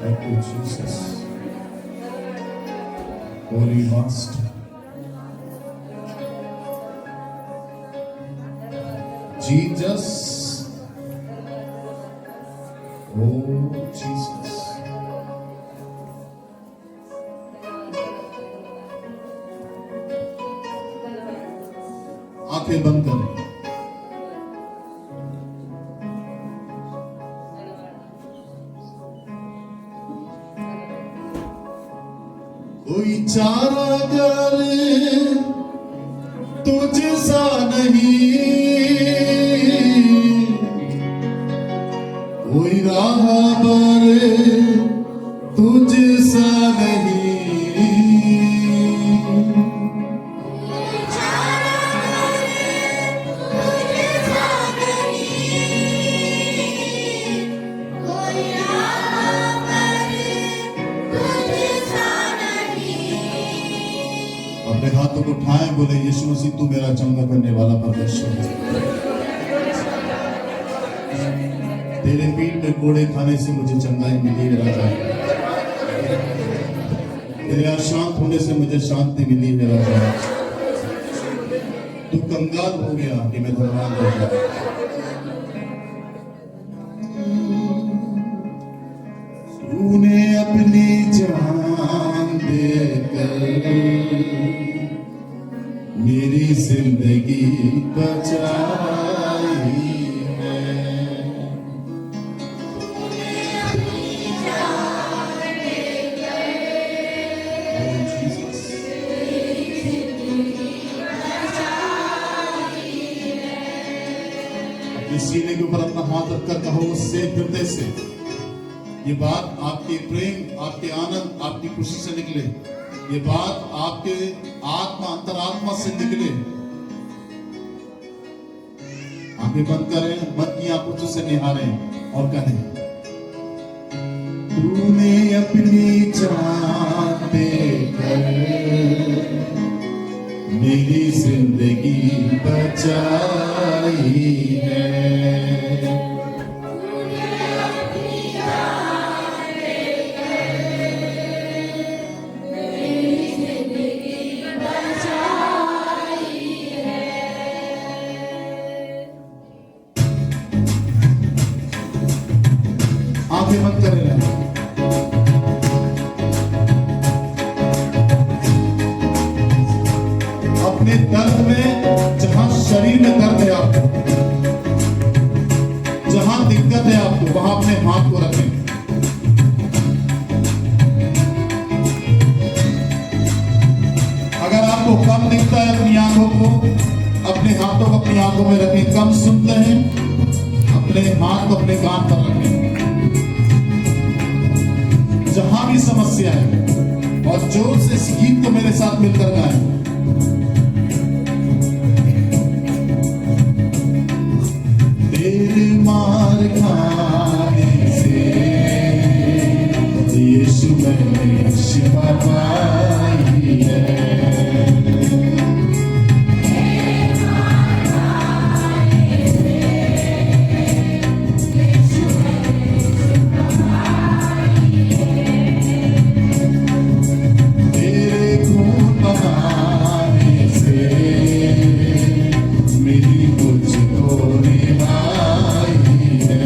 Thank you, Jesus. Holy Master. Jesus. Oh, Jesus. आंखें बंद करें। कोई चारागर तुझसा नहीं, कोई राहबर तुझसा नहीं, अपने हाथों को उठाए, बोले यीशु मसीह तू मेरा चंगा करने वाला परमेश्वर है। तेरे पीठ में कोड़े खाने से मुझे चंगाई मिली है राजा, तेरे अशांत होने से मुझे शांति मिली है राजा। तू कंगाल हो गया कि मैं धनवान हो गया। तूने अपनी जान देकर मेरी जिंदगी बचाई है। अपने सीने के ऊपर अपना हाथ रखकर कहो उससे हृदय से, ये बात आपके प्रेम, आपके आनंद, आपकी खुशी से निकले, ये बात आपके आत्मा अंतरात्मा से निकले। आंखें बंद करें, मन की आंखों से निहारें और कहें, तूने अपनी जान देकर मेरी जिंदगी बचाई है। आंखें बंद कर रहे हैं। अपने दर्द में, जहां शरीर में दर्द है आपको, जहां दिक्कत है आपको, वहां अपने हाथ को रखें। अगर आपको कम दिखता है अपनी आंखों को, अपने हाथों को अपनी आंखों में रखें। कम सुनते हैं, अपने हाथ को अपने कान पर रखें। जहां भी समस्या है, और जोर से इस गीत को मेरे साथ मिलकर गाएं। तेरे मार खाने से यीशु मैंने शिफा पाई है। मेरी मुझको रिहाई है।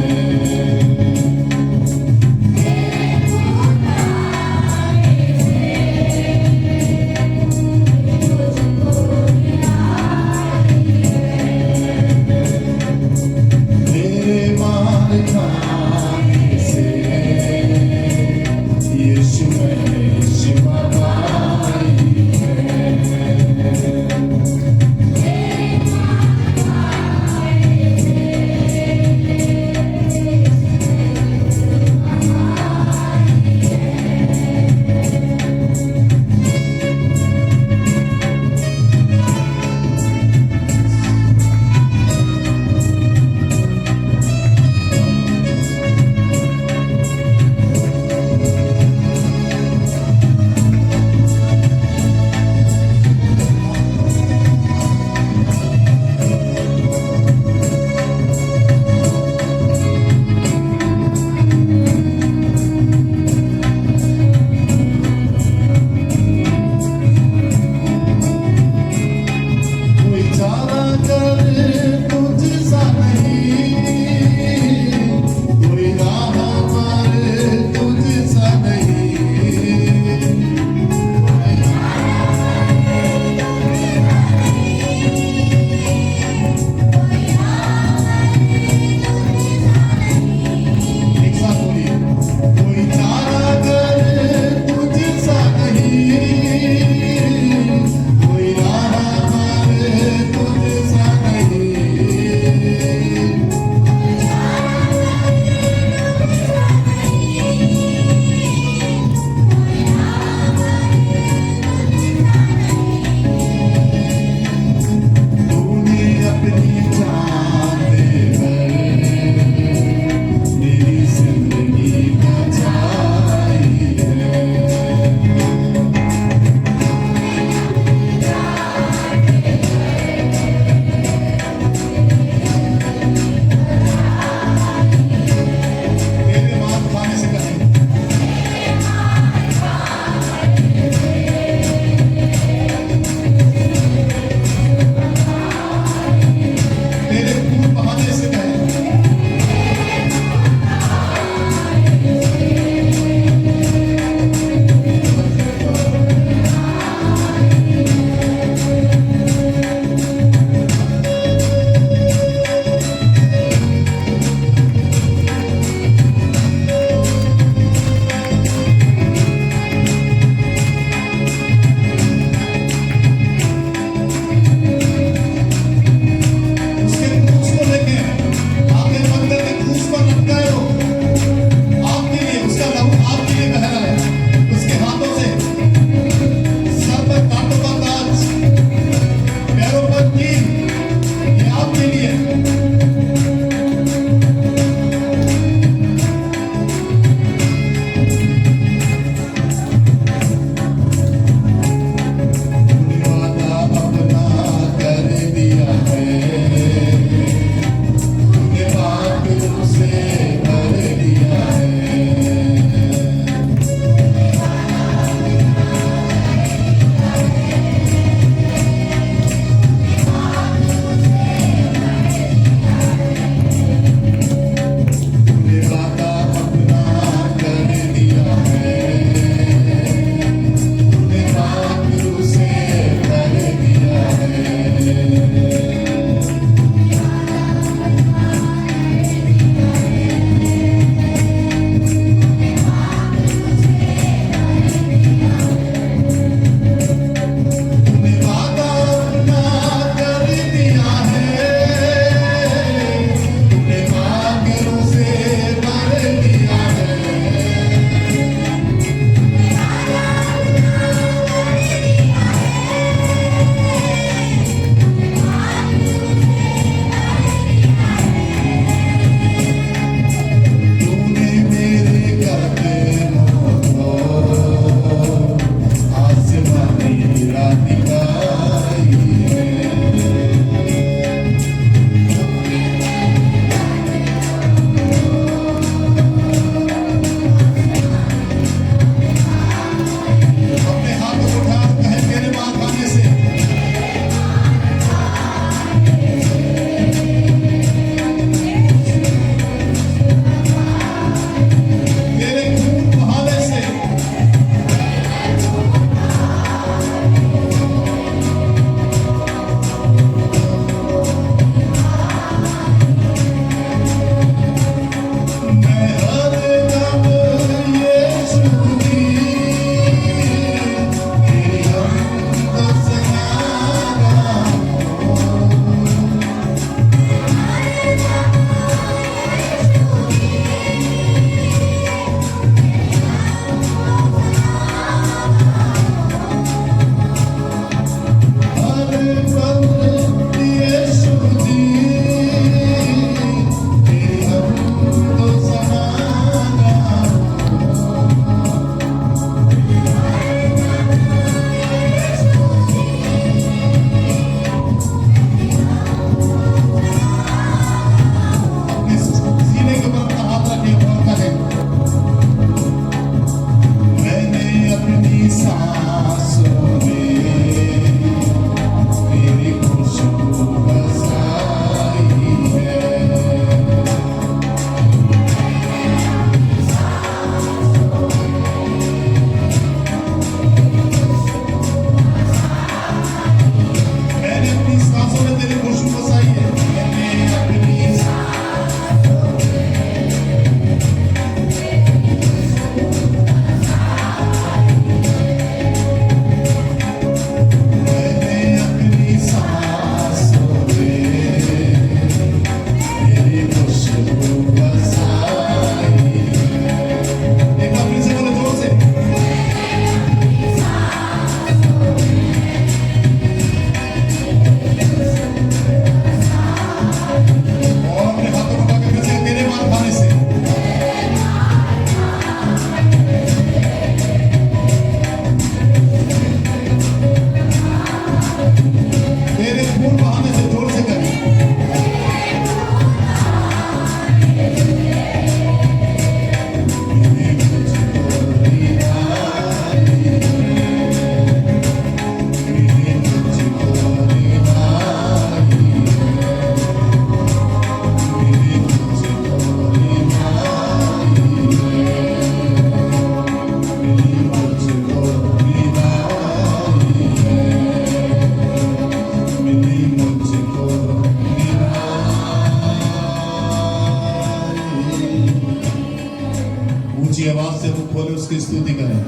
ऊंची आवाज से मुंह खोले उसकी स्तुति करें।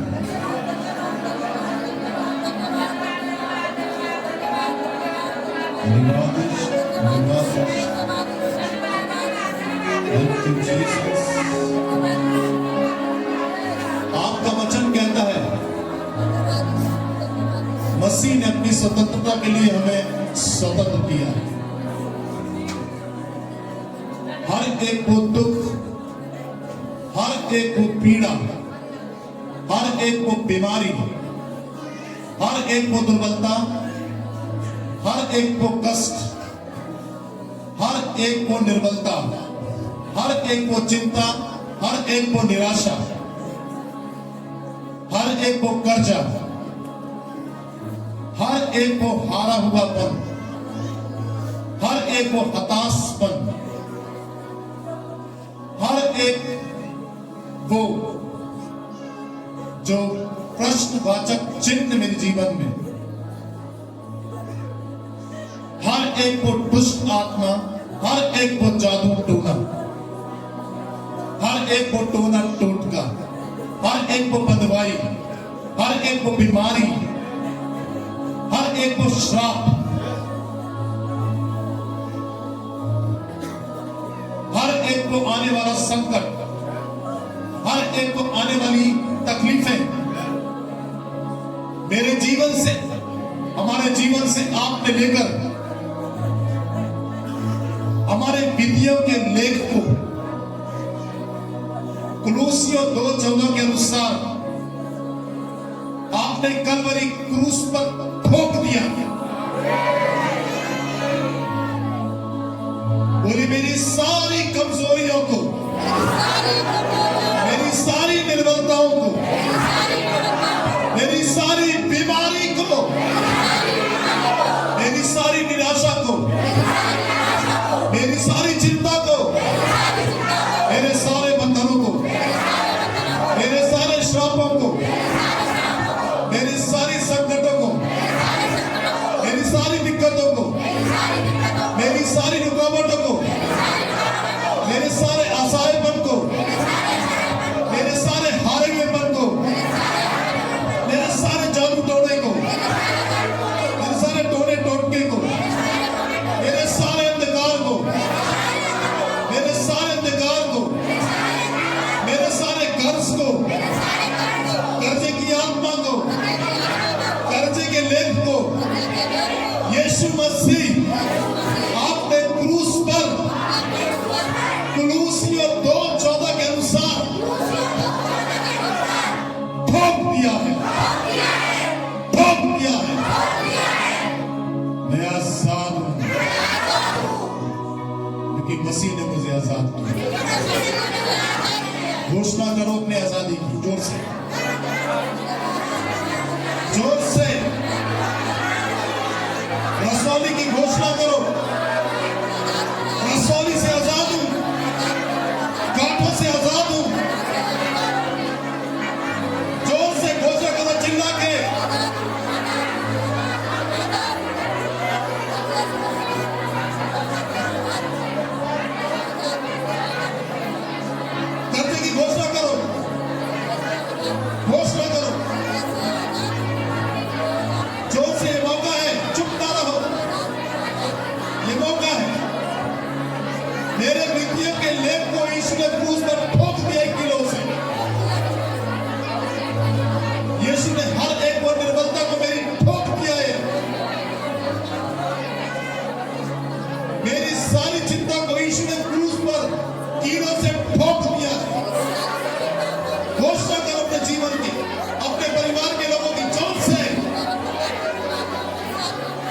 आपका वचन कहता है मसीह ने अपनी स्वतंत्रता के लिए हमें स्वतंत्र किया। हर एक को दुख, हर एक को पीड़ा, हर एक को बीमारी, हर एक को दुर्बलता, हर एक को कष्ट, हर एक को निर्बलता, हर एक को चिंता, हर एक को निराशा, हर एक को कर्जा, हर एक को हारा हुआपन, हर एक को हताशपन, हर एक वो जो प्रश्नवाचक चिन्ह मेरे जीवन में, हर एक को दुष्ट आत्मा, हर एक को जादू टोना, हर एक को टोना टोटका, हर एक को बंधवाई, हर एक को बीमारी, हर एक को श्राप, हर एक को आने वाला संकट, हर एक को आने वाली तकलीफें मेरे जीवन से, हमारे जीवन से आपने लेकर हमारे विधियों के लेख को कुलूसियों 2:14 के अनुसार आपने कलवरी क्रूस पर ठोक दिया। बोली मेरी सारी कमजोरियों को, मेरी सारी निर्बलताओं को, मेरी सारी बीमारी को, मेरी सारी निराशा को, मेरी सारी चिंता को, मेरे सारे बंधनों को, मेरे सारे श्रापों को, मेरी सारी संकटों को, मेरी सारी दिक्कतों को, मेरी सारी रुकावटों को, मेरे सारे असहायपन को, मेरे सारे हारे हुएपन को, मेरे सारे जादू टोने को, मेरे सारे टोने टोटके को, मेरे सारे अंधकार को, मेरे सारे अंधकार को, मेरे सारे कर्ज को, कर्जे की आत्मा को, कर्जे के लेख को, यीशु मसीह आपने क्रूस पर कुलूसियों 2:14 के अनुसार ठोक दिया है, ठोक दिया है। मैं आजाद हूं क्योंकि मसीह ने मुझे आजाद किया। घोषणा करो अपनी आजादी की, जोर से, जोर से रसौली की घोषणा करो। रसौली से आजाद हूं, गांठों से आजाद हूं। जोर से घोषणा करो, चिल्ला के। कर्जे की घोषणा करो, घोषणा करो। जोर से, ये मौका है, चुप ना रहो, ये मौका है। मेरे विधियों के लेख को यीशु ने क्रूस पर ठोक दिया 1 किलो से। यीशु ने हर एक को निर्बलता को मेरी ठोक दिया है। मेरी सारी चिंता को यीशु ने क्रूस पर कीड़ों से ठोक दिया है। घोषणा करो अपने जीवन की, अपने परिवार के लोगों की, जोर से।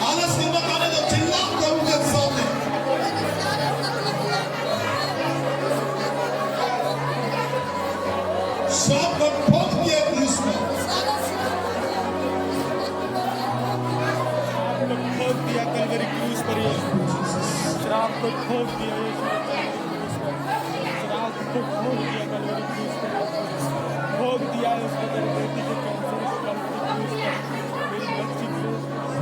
आलस में मत आने दो, चिल्लाओ प्रभु के सामने। श्राप को ठोक दिया क्रूस पर, ठोक दिया कलवरी क्रूस पर। ये श्राप को ठोक दिया यीशु ने कलवरी क्रूस पर। श्राप को ठोक दिया कलवरी क्रूस पर। ठोक दिया उसको तेरे बेटी के कैंसर को कलवरी क्रूस पर। मेरी बच्ची को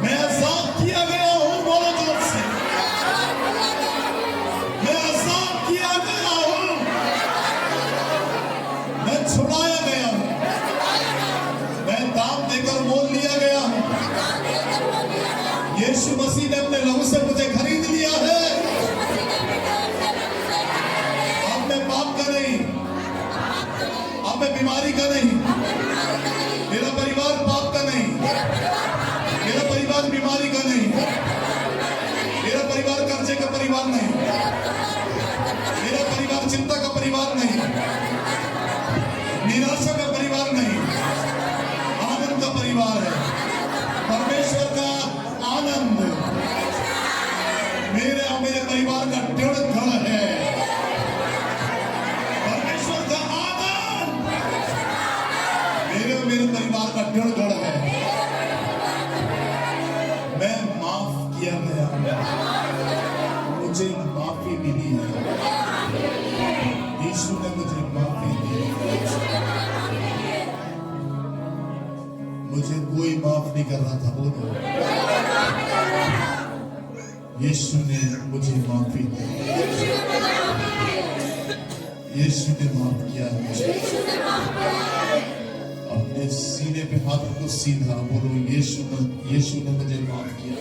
मैं आजाद किया गया हूं, बोलो जोर से। मैं आजाद किया गया हूं, मैं छुड़ा मैं बीमारी का नहीं, मेरा परिवार पाप का नहीं, मेरा परिवार बीमारी का नहीं, मेरा परिवार कर्जे का परिवार नहीं, मेरा परिवार चिंता का परिवार नहीं, निराशा का परिवार नहीं, आनंद का परिवार है। परमेश्वर का आनंद मेरे और मेरे परिवार का दृढ़ घर है। परमेश्वर का आनंद मेरे और मेरे परिवार का दृढ़ घर है। मैं माफ किया गया, मुझे माफी मिली है। यीशु ने मुझे माफी दी। मुझे कोई माफ नहीं कर रहा था, बोलो। यीशु ने मुझे माफी दी। यीशु ने माफ किया मुझे। अपने सीने पे हाथ को सीधा बोलो, यीशु ने मुझे माफ किया।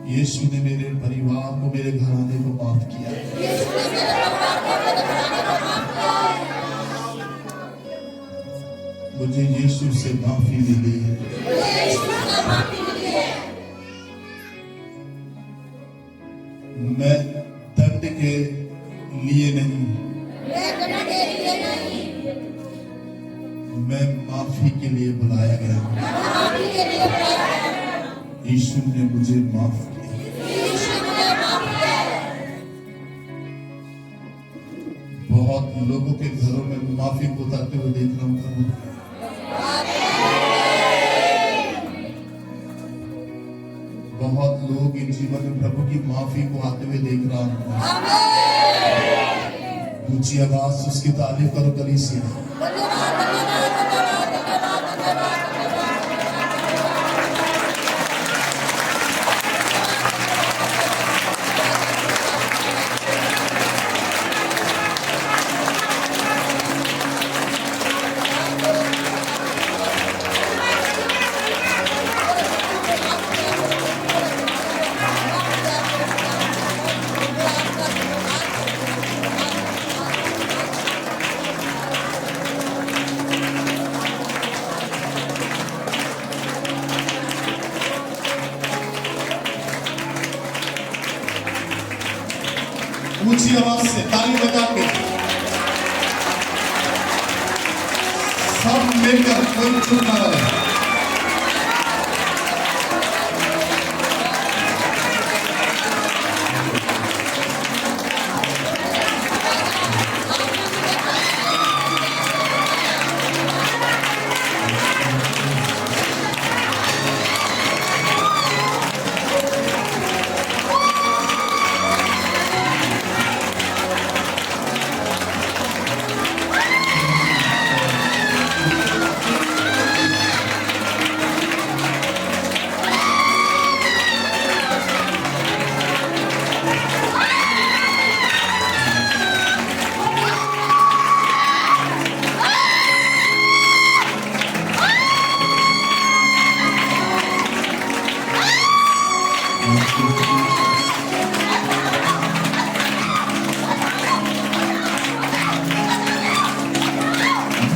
यीशु ने मेरे परिवार को, मेरे घराने को माफ किया। मुझे यीशु से माफी मिली है। मैं दंड के लिए नहीं, मैं माफी के लिए बुलाया गया। यीशु ने मुझे माफ किया। बहुत लोगों के घरों में माफी को उतारते हुए देख रहा हूं प्रभु। बहुत लोग इन जीवन में प्रभु की माफी को आते हुए देख रहा हूं। ऊंची आवाज से उसकी तारीफ करो कलीसिया। ऊंची आवाज से ताली बजा के सब मिलकर, कोई चुप ना रहे।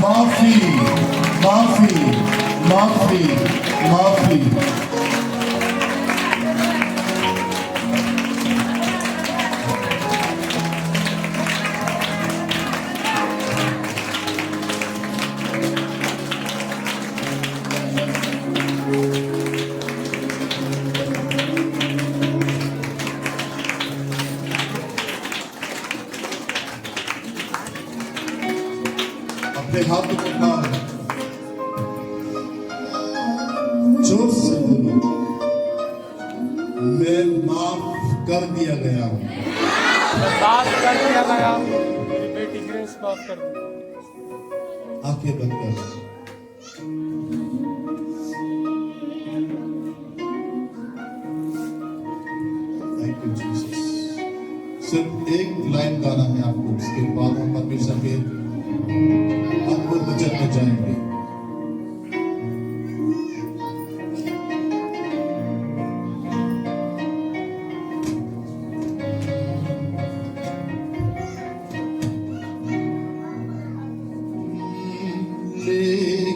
माफी, माफी, माफी, माफी। अपने हाथ को उठाओ, जोर से बोलो, मैं माफ कर दिया गया हूं। माफ कर दिया गया। मेरी बेटी ग्रेस माफ कर दी। आंखें बंद कर। Thank you Jesus. सिर्फ एक लाइन गाना है आपको, उसके बाद हम परमेश्वर के अद्भुत वचन में जाएंगे।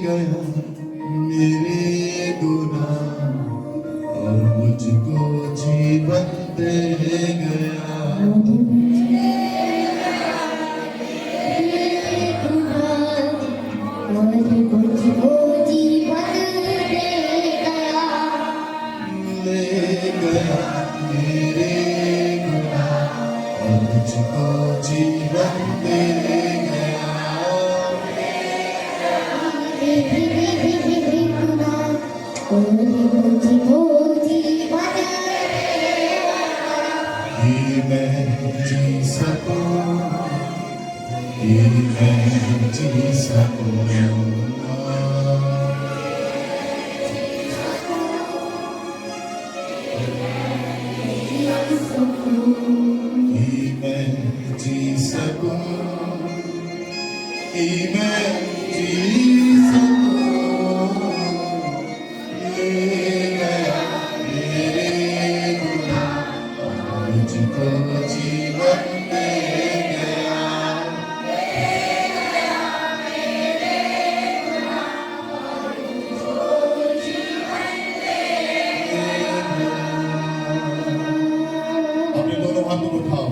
गया मेरे गुनाह और मुझको जीवन दे गया। ले गया मेरे गुनाह और मुझको जीवन दे गया। ये मैं जी सकूं, ये मैं जी सकूं। कि मैं जी सकूं, कि मैं जी सकूं। ले गया मेरे गुनाह और मुझको जीवन दे गया। अपने दोनों हाथों को उठाओ।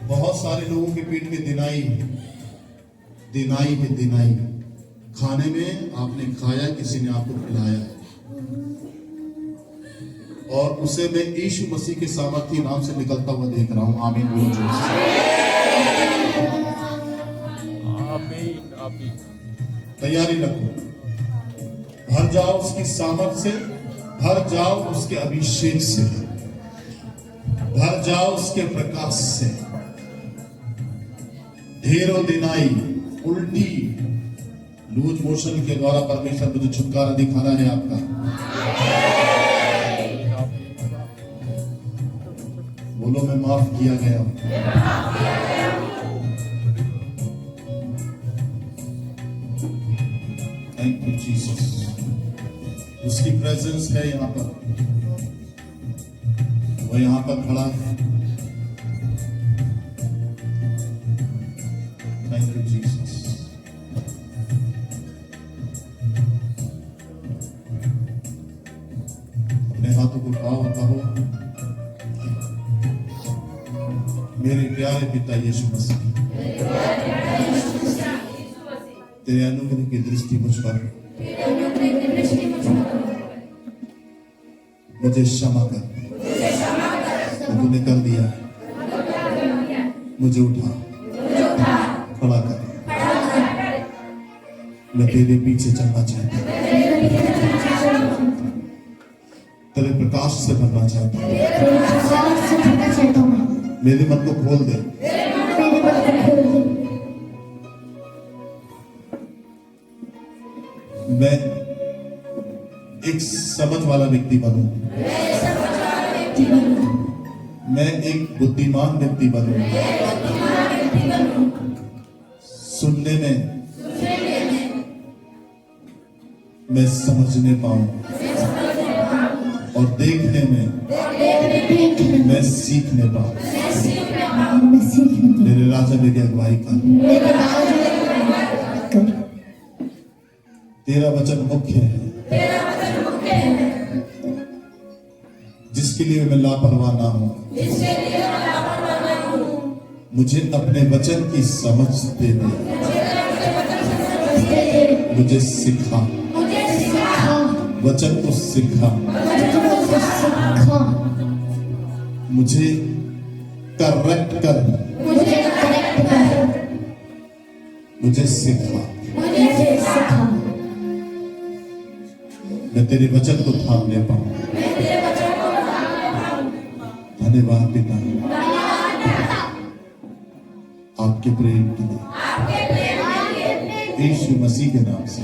बहुत सारे लोगों के पेट में दिनाई दिनाई पे दिनाई, खाने में आपने खाया, किसी ने आपको खिलाया है, और उसे मैं यीशु मसीह के सामर्थ्य नाम से निकलता हुआ देख रहा हूं। आमीन बोलो जोर से। आमीन आमीन। तैयारी रखो, भर जाओ उसकी सामर्थ से, भर जाओ उसके अभिषेक से, भर जाओ उसके प्रकाश से। ढेरों दिनाई, उल्टी, लूज मोशन के द्वारा परमेश्वर मुझे छुटकारा दिखाना है आपका। बोलो मैं माफ किया गया हूं। Thank you Jesus. उसकी प्रेजेंस है यहाँ पर, वो यहाँ पर खड़ा है। Thank you Jesus. अपने हाथों को उठाओ और कहो, मेरे प्यारे पिता यीशु मसीह, तेरे अनुग्रह की दृष्टि मुझ पर, मुझे क्षमा कर। तो तूने कर दिया, मुझे उठा, खड़ा कर। मैं तेरे पीछे चलना चाहता हूं, तेरे प्रकाश से भरना चाहता हूं। मेरे मन को खोल दे, मैं एक समझ वाला व्यक्ति बनूं, मैं एक बुद्धिमान व्यक्ति बनूं, सुनने में मैं समझने पाऊं और देखने में मैं सीखने पाऊं। मेरे राजा मेरी अगुवाई कर। तेरा वचन मुख्य है, जिसके लिए मैं लापरवाह ना हूं। मुझे अपने वचन की समझ दे दे, मुझे सिखा, वचन को सिखा, मुझे करेक्ट कर, मुझे सिखा। मैं तेरे वचन को थाम ले पाऊं। धन्यवाद पिता आपके प्रेम के लिए, यीशु मसीह के नाम से,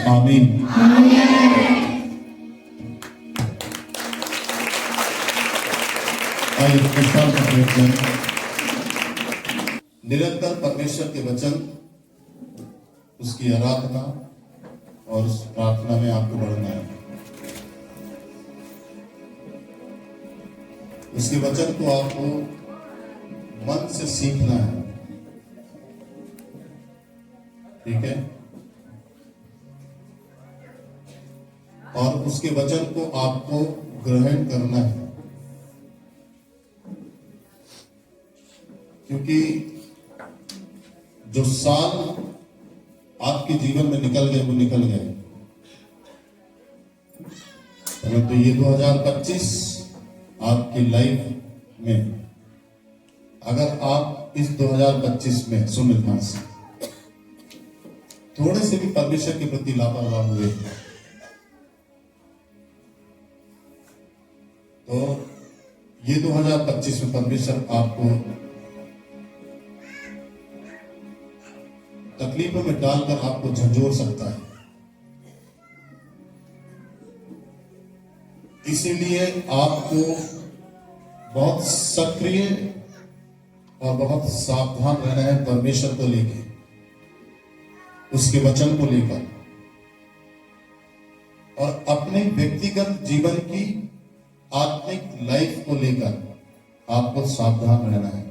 आमीन। आइए प्रस्थान का प्रयत्न, निरंतर परमेश्वर के वचन, उसकी आराधना और उस प्रार्थना में आपको बढ़ना है। उसके वचन को आपको मन से सीखना है, ठीक है, और उसके वचन को आपको ग्रहण करना है, क्योंकि जो साल आपके जीवन में निकल गए वो निकल गए, परंतु ये 2025 आपकी लाइफ में, अगर आप इस 2025 में सुन ध्यान से थोड़े से भी परमेश्वर के प्रति लापरवाह हुए तो ये 2025 में परमेश्वर आपको तकलीफों में डालकर आपको झंझोर सकता है। इसीलिए आपको बहुत सक्रिय और बहुत सावधान रहना है परमेश्वर को लेकर, उसके वचन को लेकर, और अपने व्यक्तिगत जीवन की आत्मिक लाइफ को लेकर आपको सावधान रहना है।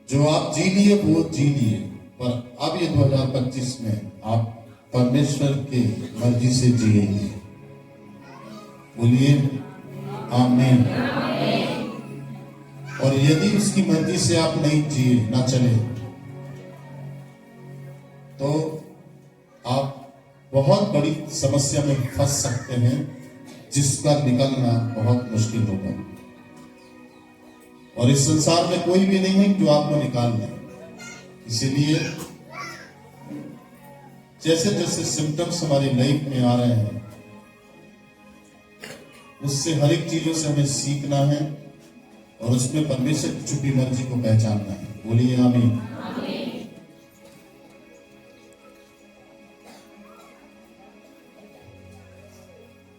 जो आप जी लिए वो जी लिए, पर अब ये 2025 में आप परमेश्वर की मर्जी से जिएंगे। बोलिए आमीन। और यदि उसकी मर्जी से आप नहीं जिए, ना चले, तो आप बहुत बड़ी समस्या में फंस सकते हैं, जिसका निकलना बहुत मुश्किल होगा। और इस संसार में कोई भी नहीं है जो आपको निकाल दे। इसीलिए जैसे जैसे सिम्टम्स हमारी लाइफ में आ रहे हैं, उससे हर एक चीजों से हमें सीखना है और उसमें परमेश्वर की छुपी मर्जी को पहचानना है। बोलिए आमीन।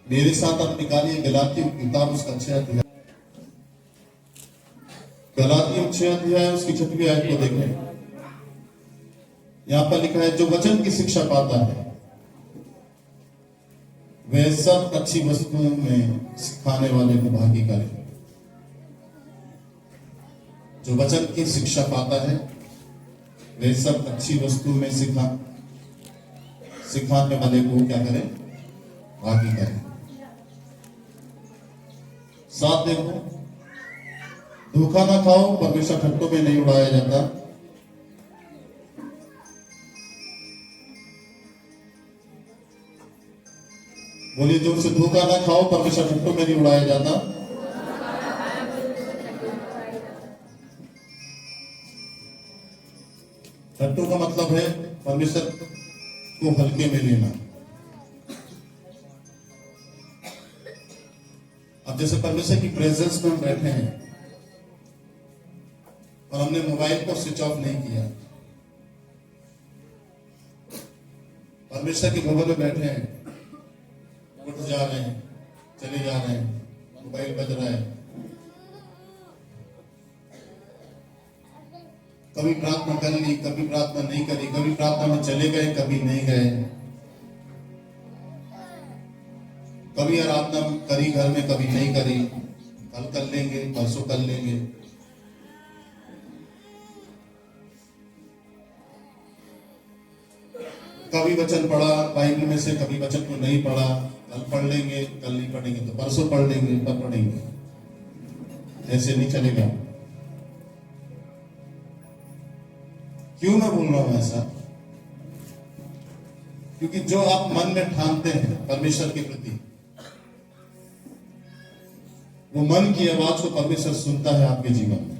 मेरे साथ आप निकालिए गलातियों की किताब, उसका 6 अध्याय, गलातियों 6 अध्याय उसकी 6वीं आयत को देखें। यहां पर लिखा है, जो वचन की शिक्षा पाता है वह सब अच्छी वस्तुओं में सिखाने वाले को भागी करे। जो वचन की शिक्षा पाता है वह सब अच्छी वस्तु में सिखाने वाले को क्या करे, भागी करे। साथ देखो, धोखा ना खाओ, परमेश्वर ठट्टों में नहीं उड़ाया जाता। बोलिए जोर से, धोखा ना खाओ, परमेश्वर ठट्टों में नहीं उड़ाया जाता। ठट्टों का मतलब है परमेश्वर को हल्के में लेना। अब जैसे परमेश्वर की प्रेजेंस में हम बैठे हैं और हमने मोबाइल को स्विच ऑफ नहीं किया, परमेश्वर के भवन में बैठे हैं, उठ जा रहे हैं, चले जा रहे हैं, मोबाइल बज रहा है, कभी प्रार्थना कर ली, कभी प्रार्थना नहीं करी, कभी प्रार्थना में चले गए, कभी नहीं गए, कभी आराधना करी घर में, कभी नहीं करी, कल कर लेंगे, परसों कर लेंगे। कभी वचन पढ़ा बाइबल में से, कभी वचन को नहीं पढ़ा, कल पढ़ लेंगे, कल नहीं पढ़ेंगे तो परसों पढ़ लेंगे, कब पढ़ेंगे। ऐसे नहीं चलेगा। क्यों मैं बोल रहा हूं ऐसा? क्योंकि जो आप मन में ठानते हैं परमेश्वर के प्रति, वो मन की आवाज को परमेश्वर सुनता है आपके जीवन में।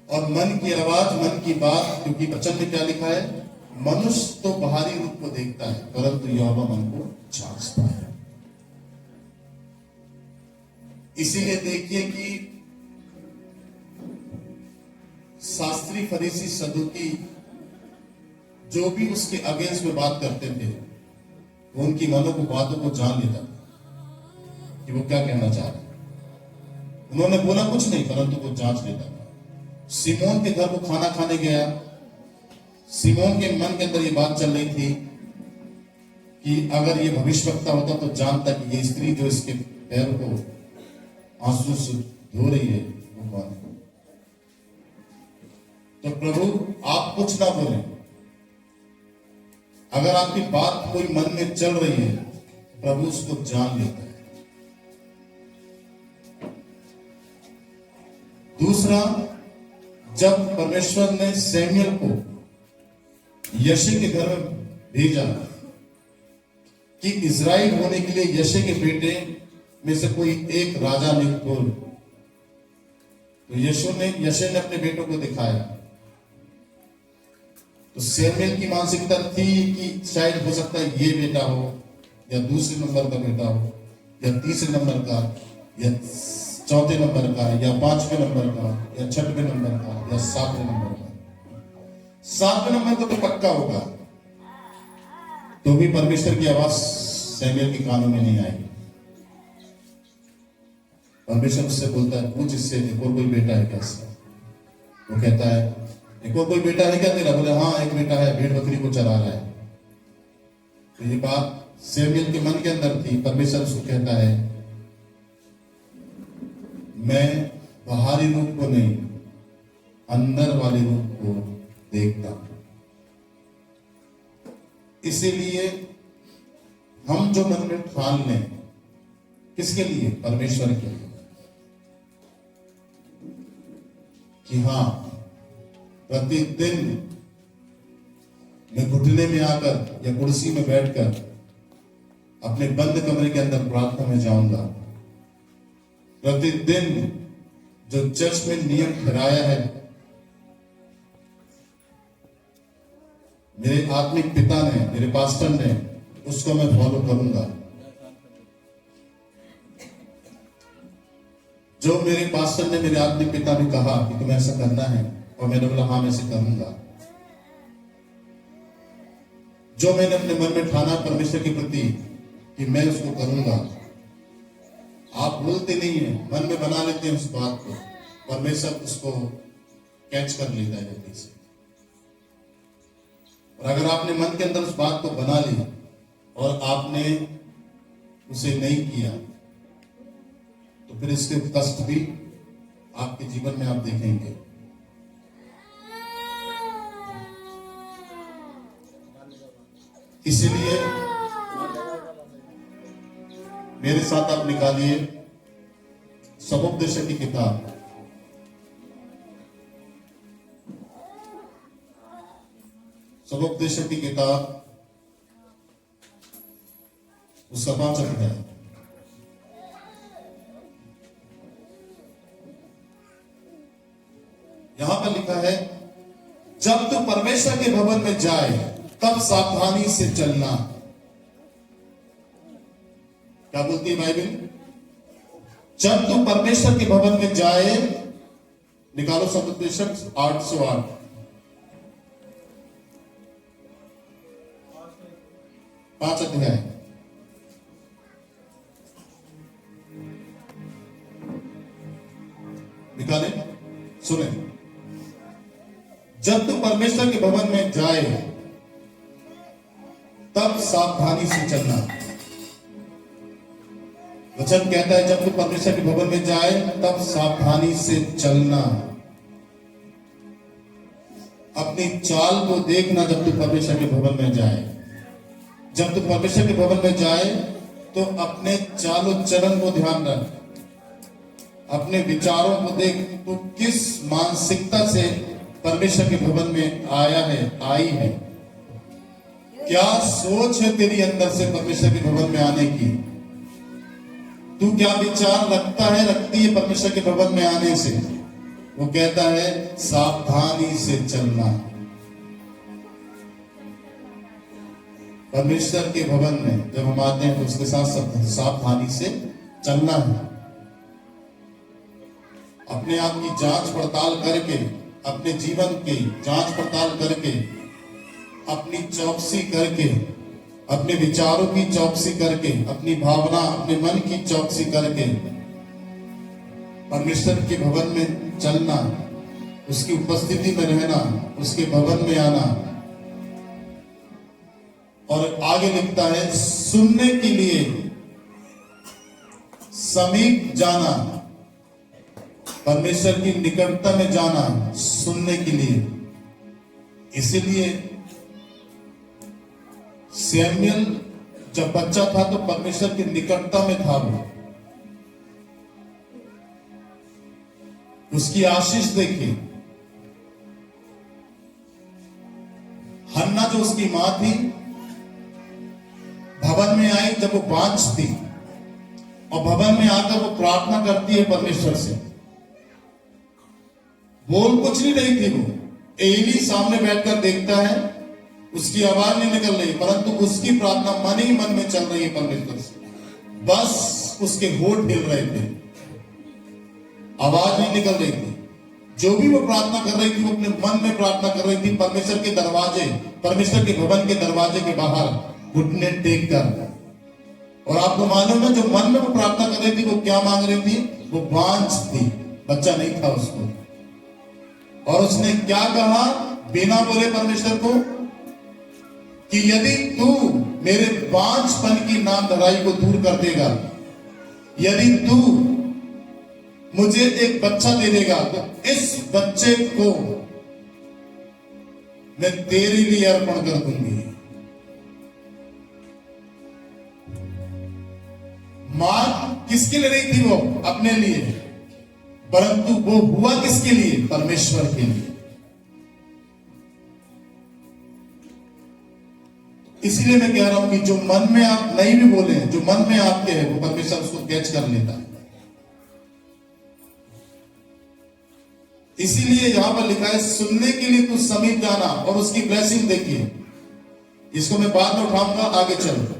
और मन की आवाज, मन की बात, क्योंकि वचन में क्या लिखा है, मनुष्य तो बाहरी रूप को देखता है परंतु यहोवा मन को जांचता है। इसीलिए देखिए कि शास्त्री, फरीसी, सदुकी जो भी उसके अगेंस्ट में बात करते थे, वो उनकी मनों को, बातों को जान लेता कि वो क्या कहना चाह रहे। उन्होंने बोला कुछ नहीं परंतु वो जांच लेता था। सिमोन के घर को खाना खाने गया, सिमोन के मन के अंदर ये बात चल रही थी कि अगर ये भविष्यवक्ता होता तो जानता कि ये स्त्री जो इसके पैर को आंसू से धो रही है वो कौन है। तो प्रभु आप कुछ ना बोले। अगर आपकी बात कोई मन में चल रही है, प्रभु उसको जान लेता है। दूसरा, जब परमेश्वर ने सैमुएल को यशे के घर में भेजा कि इज़राइल होने के लिए यशे के बेटे में से कोई एक राजा नियुक्त हो, तो यशे ने अपने बेटों को दिखाया। तो सैमुएल की मानसिकता थी कि शायद हो सकता है ये बेटा हो, या दूसरे नंबर का बेटा हो, या तीसरे नंबर का, या चौथे नंबर का, या पांचवें नंबर का, या छठवें नंबर का, या सातवें नंबर का। सातवें नंबर का तो पक्का होगा। तो भी परमेश्वर की आवाज सैमुएल के कानों में नहीं आई। परमेश्वर उससे बोलता है, पूछ इससे एक और कोई बेटा है क्या? वो कहता है, एक और कोई बेटा है क्या तेरा? बोले हाँ एक बेटा है, भेड़ बकरी को चरा रहा है। तो ये बात सैमुएल के मन के अंदर थी। परमेश्वर उसको कहता है, मैं बाहरी रूप को नहीं, अंदर वाले रूप को देखता हूं। इसीलिए हम जो मन में ठान लें, किसके लिए? परमेश्वर के लिए, कि हाँ प्रतिदिन मैं घुटने में आकर या कुर्सी में बैठकर अपने बंद कमरे के अंदर प्रार्थना में जाऊंगा। प्रतिदिन जो चर्च में नियम ठहराया है, मेरे आत्मिक पिता ने, मेरे पास्टर ने, उसको मैं फॉलो करूंगा। जो मेरे पास्टर ने, मेरे आत्मिक पिता ने कहा कि तुम्हें ऐसा करना है, और मैंने बोला हाँ मैं ऐसे करूंगा। जो मैंने अपने मन में ठाना परमेश्वर के प्रति कि मैं उसको करूंगा, आप बोलते नहीं है, मन में बना लेते हैं उस बात को, परमेश्वर उसको कैच कर लेता है जल्दी से। और अगर आपने मन के अंदर उस बात को बना ली और आपने उसे नहीं किया, तो फिर इसके कष्ट भी आपके जीवन में आप देखेंगे। इसीलिए मेरे साथ आप निकालिए सबोपदेशक की किताब, सबोपदेशक की किताब उसका 5 अध्याय। यहां पर लिखा है, जब तू परमेश्वर के भवन में जाए तब सावधानी से चलना। क्या बोलती है बाइबल? जब तू परमेश्वर के भवन में जाए, निकालो सबोपदेशक 808, पांच अध्याय। निकाले, सुने। जब तू परमेश्वर के भवन में जाए तब सावधानी से चलना। वचन कहता है, जब तू परमेश्वर के भवन में जाए तब सावधानी से चलना। अपनी चाल को देखना जब तू परमेश्वर के भवन में जाए। जब तू परमेश्वर के भवन में जाए तो अपने चालों चलन को ध्यान रख, अपने विचारों को देख, तू किस मानसिकता से परमेश्वर के भवन में आया है, आई है। क्या सोच है तेरी अंदर से परमेश्वर के भवन में आने की? तू क्या विचार रखता है, रखती है परमेश्वर के भवन में आने से? वो कहता है सावधानी से चलना। परमेश्वर के भवन में जब हम आते हैं तो उसके साथ सावधानी से चलना है। अपने आप की जांच पड़ताल करके, अपने जीवन की जांच पड़ताल करके, अपनी चौकसी करके, अपने विचारों की चौकसी करके, अपनी भावना, अपने मन की चौकसी करके परमेश्वर के भवन में चलना, उसकी उपस्थिति में रहना, उसके भवन में आना। और आगे लिखता है, सुनने के लिए समीप जाना। परमेश्वर की निकटता में जाना सुनने के लिए। इसीलिए सैमुएल जब बच्चा था तो परमेश्वर की निकटता में था, वो उसकी आशीष देखी। हन्ना जो उसकी मां थी, भवन में आई जब वो बांझ थी, और भवन में आकर वो प्रार्थना करती है परमेश्वर से। बोल कुछ नहीं रही थी वो, एली सामने बैठकर देखता है, उसकी आवाज नहीं निकल रही, परंतु उसकी प्रार्थना मन ही मन में चल रही है परमेश्वर से। बस उसके होठ हिल रहे थे, आवाज नहीं निकल रही थी। जो भी वो प्रार्थना कर रही थी वो अपने मन में प्रार्थना कर रही थी, परमेश्वर के दरवाजे, परमेश्वर के भवन के दरवाजे के बाहर घुटने टेक कर। और आपको मालूम है जो मन में वो प्रार्थना कर रही थी वो क्या मांग रही थी? वो बांझ थी, बच्चा नहीं था उसको। और उसने क्या कहा बिना बोले परमेश्वर को कि यदि तू मेरे बांझपन की नामधराई को दूर कर देगा, यदि तू मुझे एक बच्चा दे देगा, तो इस बच्चे को मैं तेरे लिए अर्पण कर दूंगी। मां किसके लिए रही थी? वो अपने लिए, परंतु वो हुआ किसके लिए? परमेश्वर के लिए। इसीलिए मैं कह रहा हूं कि जो मन में आप नहीं भी बोले, जो मन में आपके है, वो परमेश्वर उसको कैच कर लेता है। इसीलिए यहां पर लिखा है सुनने के लिए तू समीप जाना, और उसकी ब्लेसिंग देखिए। इसको मैं बाद में उठाऊंगा, आगे चलो।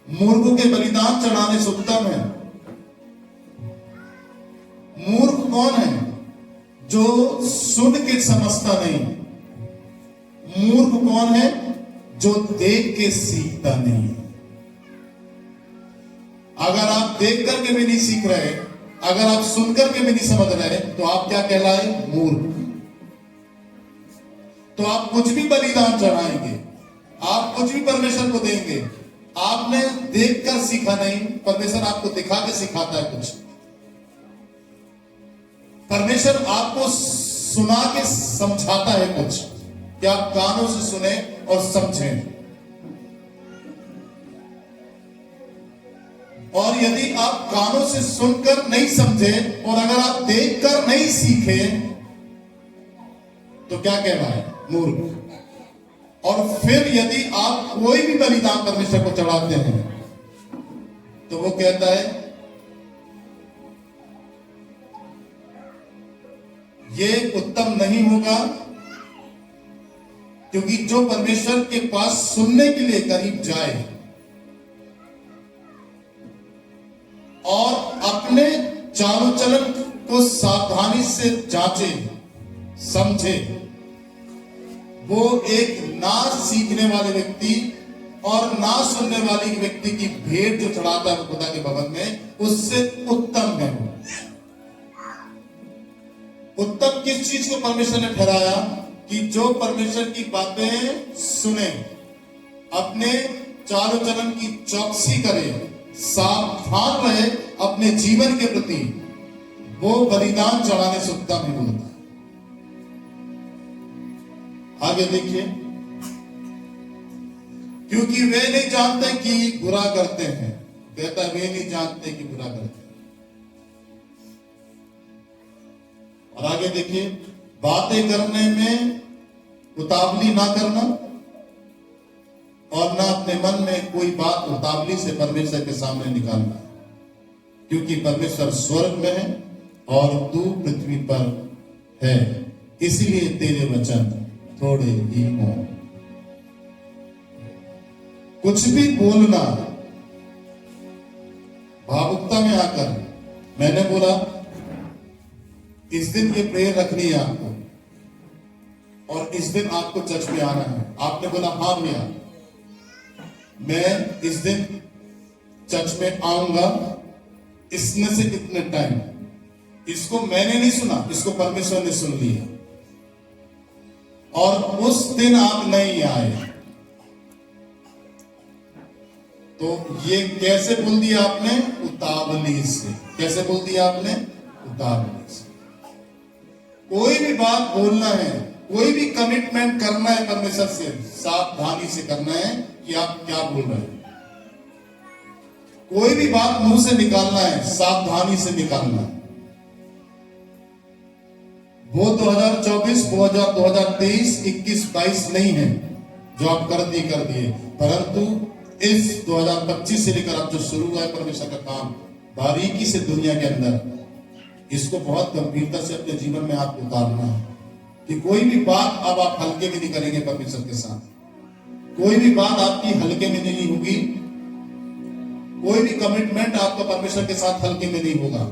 मूर्ख के बलिदान चढ़ाने से उत्तम है। मूर्ख कौन है? जो सुन के समझता नहीं। मूर्ख कौन है? जो देख के सीखता नहीं। अगर आप देख करके भी नहीं सीख रहे, अगर आप सुनकर के भी नहीं समझ रहे, तो आप क्या कहलाए? मूर्ख। तो आप कुछ भी बलिदान चढ़ाएंगे, आप कुछ भी परमेश्वर को देंगे, आपने देखकर सीखा नहीं। परमेश्वर आपको दिखा के सिखाता है कुछ। परमेश्वर आपको सुना के समझाता है कुछ, कि आप कानों से सुने और समझें। और यदि आप कानों से सुनकर नहीं समझे, और अगर आप देखकर नहीं सीखे, तो क्या कहलाए? मूर्ख। और फिर यदि आप कोई भी बलिदान परमेश्वर को चढ़ाते हैं, तो वो कहता है ये उत्तम नहीं होगा, क्योंकि जो परमेश्वर के पास सुनने के लिए करीब जाए और अपने चाल चलन को सावधानी से जांचे समझे, वो एक ना सीखने वाले व्यक्ति और ना सुनने वाली व्यक्ति की भेंट जो चढ़ाता है खुदा के भवन में, उससे उत्तम है। उत्तम किस चीज को परमेश्वर ने ठहराया? कि जो परमेश्वर की बातें सुने, अपने चाल चलन की चौकसी करे, सावधान रहे अपने जीवन के प्रति, वो बलिदान चढ़ाने से उत्तम ही बोलता है। आगे देखिए, क्योंकि वे नहीं जानते कि बुरा करते हैं। कहता है वे नहीं जानते कि बुरा करते हैं। और आगे देखिए, बातें करने में उतावली ना करना, और ना अपने मन में कोई बात उतावली से परमेश्वर के सामने निकालना, क्योंकि परमेश्वर स्वर्ग में है और तू पृथ्वी पर है, इसलिए तेरे वचन थोड़े ही हों। कुछ भी बोलना भावुकता में आकर, मैंने बोला इस दिन ये प्रेयर रखनी है आपको, और इस दिन आपको चर्च में आना है। आपने बोला हाँ भैया, मैं इस दिन चर्च में आऊंगा, इसमें से कितने टाइम। इसको मैंने नहीं सुना, इसको परमेश्वर ने सुन लिया, और उस दिन आप नहीं आए, तो ये कैसे बोल दिया आपने? उतावली से। कैसे बोल दिया आपने? उतावली से। कोई भी बात बोलना है, कोई भी कमिटमेंट करना है परमेश्वर से, सावधानी से करना है कि आप क्या बोल रहे हैं। कोई भी बात मुंह से निकालना है, सावधानी से निकालना है। वो 2024, 2023, 21, 22 नहीं है जो आप कर दिए, परंतु इस 2025 से लेकर आप जो शुरू हुआ है परमेश्वर का काम बारीकी से दुनिया के अंदर, इसको बहुत गंभीरता से अपने जीवन में आपको उतारना है कि कोई भी बात अब आप हल्के में नहीं करेंगे परमेश्वर के साथ। कोई भी बात आपकी हल्के में नहीं होगी, कोई भी कमिटमेंट आपका परमेश्वर के साथ हल्के में नहीं होगा।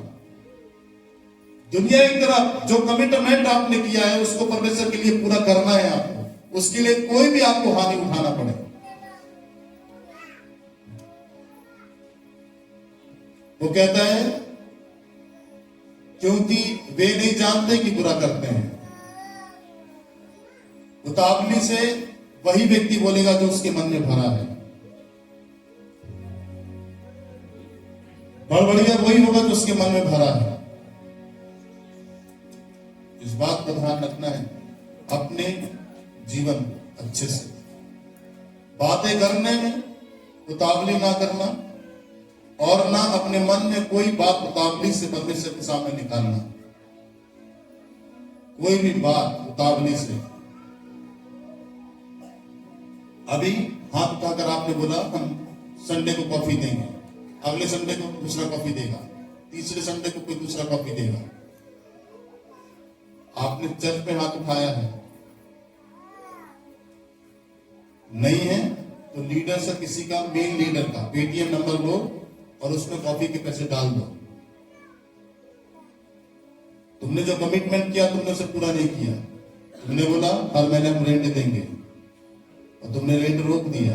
दुनिया की तरफ जो कमिटमेंट आपने किया है उसको परमेश्वर के लिए पूरा करना है आपको, उसके लिए कोई भी आपको हानि उठाना पड़े। वो कहता है क्योंकि वे नहीं जानते कि बुरा करते हैं। उतावली से वही व्यक्ति बोलेगा जो उसके मन में भरा है। बड़बड़िया वही होगा जो उसके मन में भरा है। इस बात का ध्यान रखना है, अपने जीवन अच्छे से बातें करने में उतावली ना करना, और ना अपने मन में कोई बात उतावली से परमेश्वर के सामने निकालना। कोई भी बात उतावली से, अभी हाथ उठाकर आपने बोला हम संडे को कॉफी देंगे, अगले संडे को दूसरा कॉफी देगा, तीसरे संडे को कोई दूसरा कॉफी देगा। आपने चर्च पे हाथ उठाया है, नहीं है तो लीडर से किसी का, मेन लीडर का पेटीएम नंबर लो और उसमें कॉफी के पैसे डाल दो। तुमने जो कमिटमेंट किया तुमने उसे पूरा नहीं किया। तुमने बोला हर महीने हम रेंट देंगे और तुमने रेंट रोक दिया।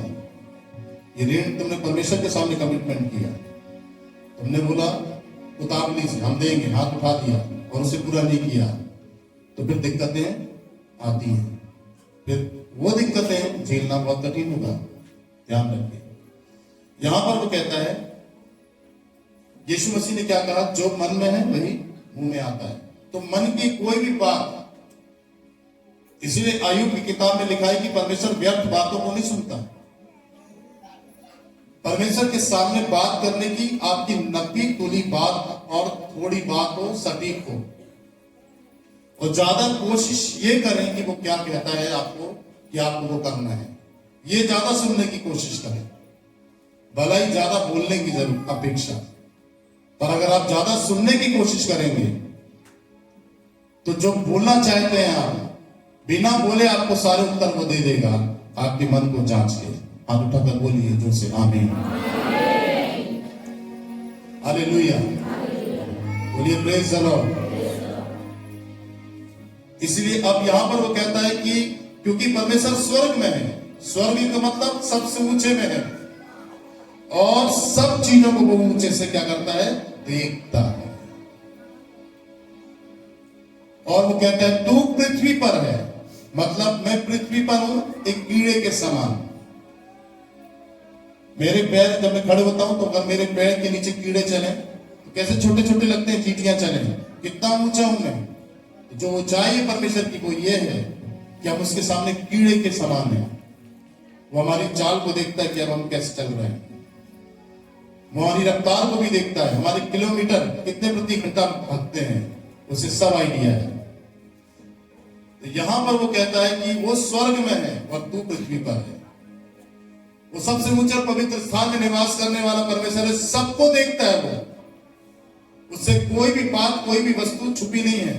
ये रेंट तुमने परमेश्वर के सामने कमिटमेंट किया। तुमने बोला उतावली से हम देंगे, हाथ उठा दिया और उसे पूरा नहीं किया, तो फिर दिक्कतें आती हैं। फिर वो दिक्कतें झेलना बहुत कठिन होगा। ध्यान रखिए, यहां पर वो कहता है, यीशु मसीह ने क्या कहा, जो मन में है वही मुंह में आता है। तो मन की कोई भी बात, इसीलिए आयुब की किताब में लिखा है कि परमेश्वर व्यर्थ बातों को नहीं सुनता। परमेश्वर के सामने बात करने की आपकी नब्बी तुली बात और थोड़ी बात हो, सटीक हो, और ज्यादा कोशिश ये करें कि वो क्या कहता है आपको कि आपको वो करना है, ये ज्यादा सुनने की कोशिश करें। भला ही ज्यादा बोलने की जरूर अपेक्षा, पर अगर आप ज्यादा सुनने की कोशिश करेंगे तो जो बोलना चाहते हैं आप, बिना बोले आपको सारे उत्तर वो दे देगा। आपके मन को जांच के हाथ उठाकर बोलिए जोर से आमीन, हालेलुया, बोलिए प्रेज द लॉर्ड। इसलिए अब यहां पर वो कहता है कि क्योंकि परमेश्वर स्वर्ग में है, स्वर्ग का मतलब सबसे ऊंचे में है, और सब चीजों को वो ऊंचे से क्या करता है, देखता है। और वो कहता है तू पृथ्वी पर है, मतलब मैं पृथ्वी पर हूं एक कीड़े के समान। मेरे पैर जब मैं खड़े होता हूं तो अगर मेरे पैर के नीचे कीड़े चले तो कैसे छोटे छोटे लगते हैं, चींटियां चले, कितना ऊंचा हूं मैं। जो ऊंचाई है परमेश्वर की वो ये है कि हम उसके सामने कीड़े के समान हैं। वो हमारी चाल को देखता है कि अब हम कैसे चल रहे हैं, हमारी रफ्तार को भी देखता है, हमारे किलोमीटर कितने प्रति घंटा भागते हैं, उसे सब आइडिया है। तो यहां पर वो कहता है कि वो स्वर्ग में है और तू पृथ्वी पर है। वो सबसे ऊंचा पवित्र स्थान में निवास करने वाला परमेश्वर है, सबको देखता है वो। उससे कोई भी बात, कोई भी वस्तु छुपी नहीं है।